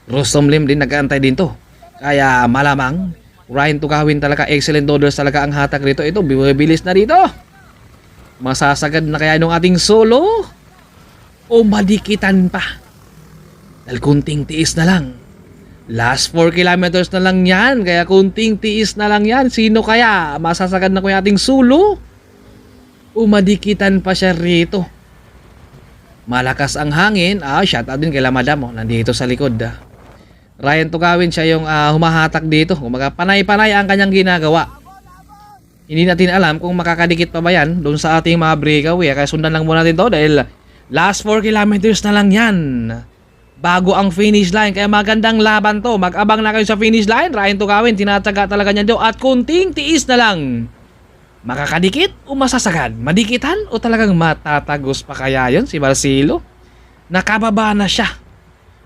S1: Rostom Lim din nag-aantay din to. Kaya malamang Ryan to gawin talaga, excellent orders talaga ang hatak rito. Ito, bibilis na dito. Masasagad na kaya nung ating solo o madikitan pa? Dahil kunting tiis na lang. Last 4 kilometers na lang yan. Kaya kunting tiis na lang yan. Sino kaya? Masasagad na ko yung ating solo o madikitan pa siya rito? Malakas ang hangin. Shoutout din kay Lamadam. Nandito sa likod. Ryan Tugawin siya yung humahatak dito. Kumaga panay-panay ang kanyang ginagawa. Hindi natin alam kung makakadikit pa ba yan doon sa ating mga breakaway. Kaya sundan lang muna natin to dahil last 4 kilometers na lang yan bago ang finish line. Kaya magandang laban to. Mag-abang na kayo sa finish line. Ryan Tugawin, tinatsaga talaga niya doon. At kunting tiis na lang. Makakadikit o masasagad? Madikitan o talagang matatagos pa kaya yun si Marcelo? Nakababa na siya.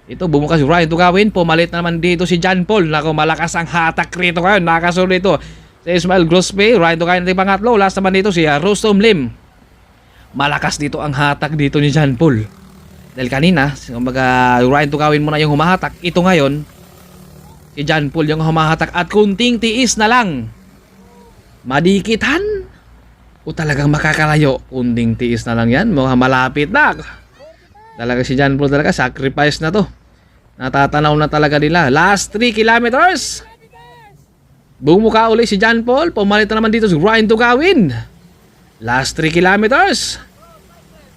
S1: Ito, bumukas si Ryan Tugawin. Pumalit naman dito si John Paul. Naku, malakas ang hatak rito ngayon. Nakasunod dito si Ismael Grospe. Ryan Tugawin natin pangatlo. Last naman dito si Rostom Lim. Malakas dito ang hatak dito ni John Paul. Dahil kanina, Ryan Tugawin muna yung humahatak. Ito ngayon, si John Paul yung humahatak. At kunting tiis na lang. Madikitan o talagang makakalayo? Kunting tiis na lang yan. Mukhang malapit na. Talaga si John Paul talaga, sacrifice na to. Natatanaw na talaga nila. Last 3 kilometers. Bumuka uli si John Paul. Pumalit na naman dito si Ryan Tugawin. Last 3 kilometers.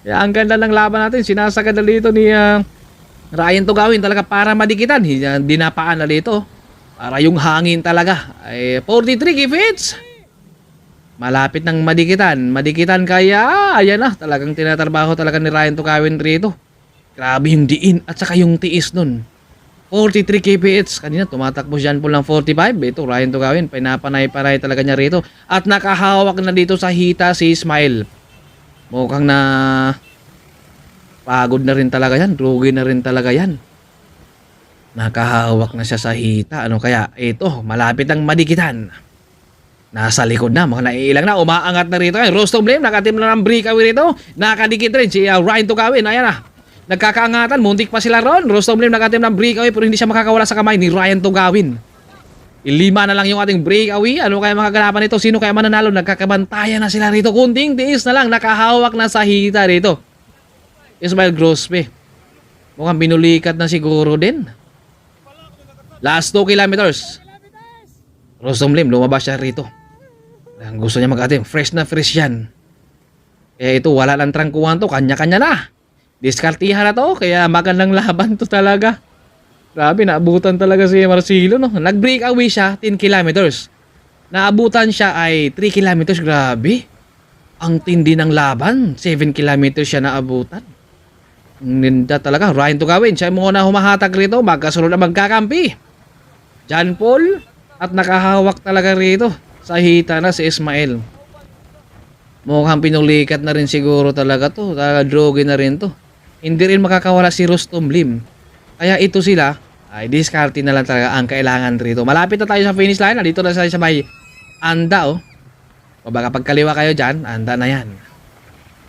S1: Kaya ang ganda ng laban natin. Sinasagad na dito ni Ryan Tugawin talaga para madikitan. Dinapaan na dito. Para yung hangin talaga. 43 kifits. Malapit ng madikitan. Madikitan kaya. Ayan na. Talagang tinatrabaho talaga ni Ryan Tugawin rito. Grabe yung diin at saka yung tiis nun. 43 kph. Kanina tumatakbo John Paul ng 45. Ito Ryan Tugawin. Pinapanay-panay talaga niya rito. At nakahawak na dito sa hita si Ismael. Mukhang na pagod na rin talaga yan. Drugi na rin talaga yan. Nakahawak na siya sa hita. Ano kaya? Ito, malapit ang madikitan. Nasa likod na, mga naiilang na, umaangat na rito. Rostom Lim, nakatim na ng breakaway rito. Nakadikit rin si Ryan Tugawin. Ayan na, nagkakaangatan, muntik pa sila ron. Rostom Lim nakatim ng breakaway pero hindi siya makakawala sa kamay ni Ryan Tugawin. 5 na lang yung ating breakaway. Ano kaya makaganapan nito? Sino kaya mananalo? Nagkakabantayan na sila rito. Kunting tiis na lang, nakahawak na sa hita rito. Ismael Grospe. Mukhang binulikat na siguro din. Last 2 kilometers. Rostom Lim, lumabas siya rito. Ang gusto niya mag-atim, fresh na fresh yan. Kaya ito, wala lang trangkuhan to, kanya-kanya na. Diskartihan na to, kaya magandang laban to talaga. Grabe, naabutan talaga si Marcelo, no? Nag-breakaway siya, 10 kilometers. Naabutan siya ay 3 kilometers, grabe. Ang tindi ng laban, 7 kilometers siya naabutan. Ninda talaga, Ryan Tugawin, siya muna humahatak rito, magkasunod na magkakampi. John Paul, at nakahawak talaga rito. Sa hita na si Ismael. Mukhang pinulikat na rin siguro talaga to. Drogi na rin to. Hindi rin makakawala si Rostom Lim. Kaya ito sila ay diskarte na lang talaga ang kailangan rito. Malapit na tayo sa finish line. Dito na tayo sa may Anda. O baka pagkaliwa kayo dyan, Anda na yan.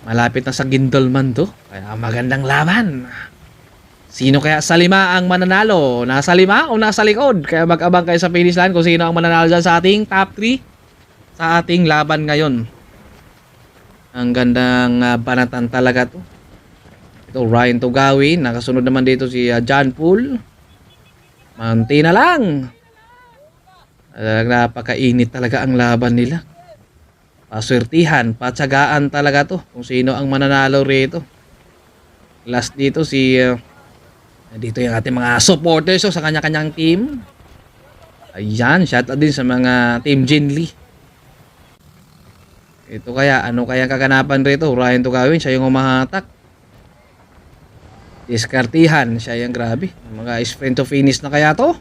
S1: Malapit na sa Gindolman to. Kaya magandang laban. Sino kaya sa 5 ang mananalo? Nasa 5 o nasa likod? Kaya mag-abang kayo sa finish line kung sino ang mananalo dyan sa ating top 3 sa ating laban ngayon. Ang gandang banatan talaga to. Ito Ryan Tugawin. Nakasunod naman dito si John Paul. Manti na lang. Napakainit talaga ang laban nila. Paswertihan, patsagaan talaga to kung sino ang mananalo rito. Last dito si dito yung ating mga supporters sa kanya-kanyang team. Ayan, shoutout din sa mga team Jinli. Ito kaya, ano kaya kaganapan rito? Ryan Tugawin, siya yung humahatak. Diskartihan, siya yung grabe. Mga sprint to finish na kaya to.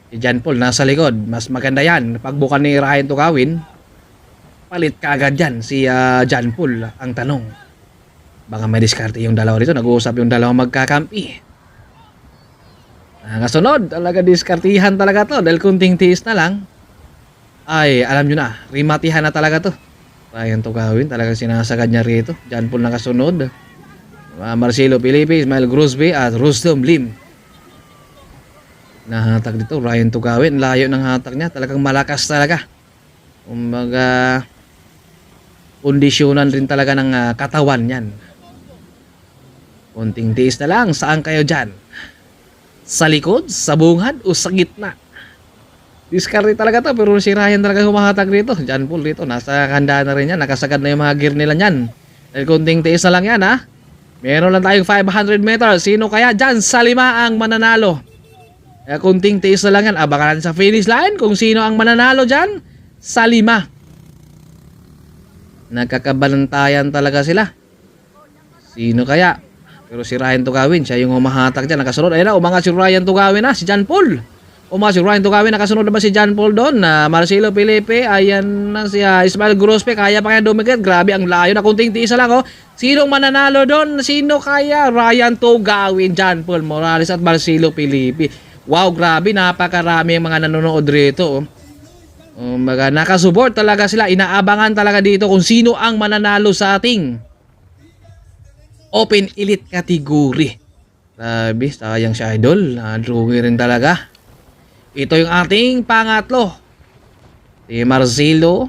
S1: Si John Paul nasa likod. Mas maganda yan. Pagbukan ni Ryan Tugawin, palit ka agad yan si John Paul. Ang tanong, baka may diskarte yung dalawa rito. Nag-uusap yung dalawa magkakampi. Kasunod, talaga diskartihan talaga to. Dahil kunting tiis na lang, ay alam nyo na, rimatihan na talaga to. Ryan Tugawin, talagang sinasagad niya rito. John Paul nakasunod. Marcelo Felipe, Ismael Grosby at Rustom Lim. Nahatag dito, Ryan Tugawin. Layo ng hatag niya. Talagang malakas talaga. Kumbaga, kondisyonan rin talaga ng katawan yan. Kunting tiis na lang. Saan kayo dyan? Sa likod, sa bungad, o sa gitna? Diskarte talaga to. Pero si Ryan talaga humahatag rito. John Paul rito. Nasa kanda na rin yan. Nakasagad na yung mga gear nila yan. Dahil kunting tiis na lang yan ha. Meron lang tayong 500 meters. Sino kaya dyan sa 5 ang mananalo? Kaya kunting tiis na lang yan. Abangan natin sa finish line kung sino ang mananalo dyan sa 5. Nagkakabalantayan talaga sila. Sino kaya? Pero si Ryan Tugawin, siya yung humahatag dyan. Nakasunod. Ayun na, umangat si Ryan Tugawin na. Si John Paul. Umangat si Ryan Tugawin. Nakasunod na ba si John Paul doon? Marcelo Felipe. Ayan na si Ismael Grosby. Kaya pa kaya dumikit. Grabe ang layo na kunting tiis na lang. Oh. Sinong mananalo doon? Sino kaya? Ryan Tugawin, John Paul Morales at Marcelo Felipe. Wow, grabe. Napakarami ang mga nanonood rito. Nakasupport talaga sila. Inaabangan talaga dito kung sino ang mananalo sa ating Open Elite category. Grabe, sayang si Idol. Drugi rin talaga. Ito yung ating pangatlo. Si Marcelo.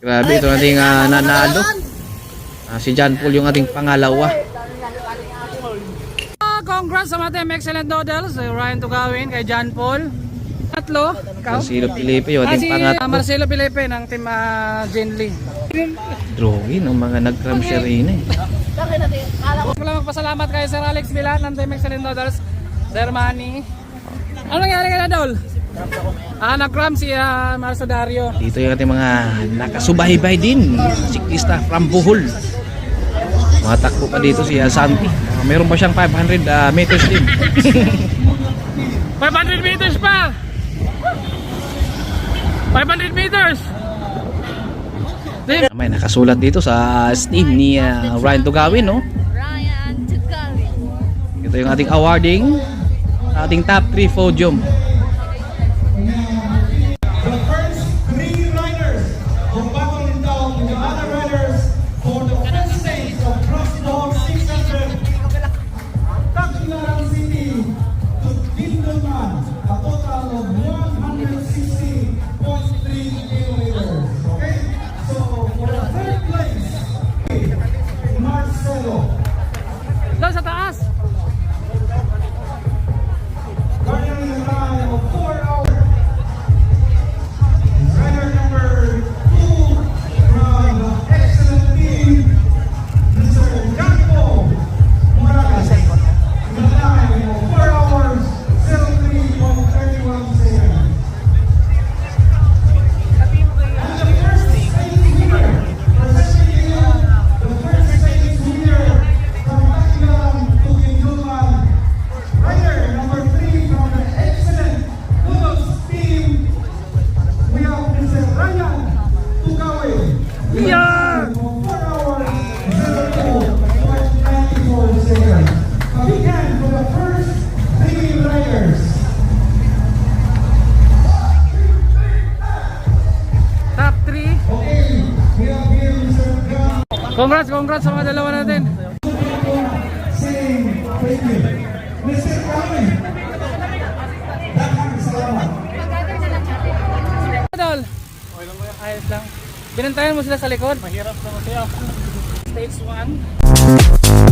S1: Grabe, ito ating nanalo. Si John Paul yung ating pangalawa.
S3: Congrats sa mga team Excellent Noodles. Ryan Tugawin kay John Paul. Tatlo. Ikaw?
S1: Marcelo Felipe yung ating pangatlo.
S3: Marcelo Felipe ng team Jen Lee.
S1: Drugi ng mga nag-cram siya rin eh.
S3: Gusto ko lang magpasalamat kay Sir Alex Vilan ng team Excellent Noodles. Sir Manny. Ano nangyari kay Nadol? Nag-cram si Marso Dario.
S1: Dito yung ating mga nakasubaybay din. Siklista from Bohol. Matakbo pa dito si Santi. Meron pa siyang 500 meters din.
S3: 500 meters pa! 500 meters!
S1: May nakasulat dito sa Steam ni Ryan Tugawin, no?
S4: Ryan Tugawin.
S1: Ito yung ating awarding, ating top 3 podium.
S5: The first 3 riders will battle it out with the other riders for the first stage of Crossdog 600 Tacloban City to Dindoman, a total of 160.3 kilometers. Okay? So for the third place, Marcelo.
S3: Doon sa taas!
S5: Garnering a time of 4 hours. Rider number 2 from the excellent team, Mr. Janko Morales. In a time of 4 hours, 03.31 seconds. And the first stage winner, presenting you the first stage winner from Tacloban to Dindoman. Rider number 3 from the excellent Noodles team, we have Mr. Ryan Tugawin.
S3: Yeah!
S5: For 4 hours, 02.94 seconds. A big hand for the first 3 riders.
S3: Top 3.
S5: Okay, we have here Mr. Graham
S3: Congrats sa mga dalawa natin.
S5: saying thank you. Mr. Graham, daghang salamat.
S3: Nadol! Ayos lang. Binantayan mo sila sa likod. Mahirap naman siya. Stage 1.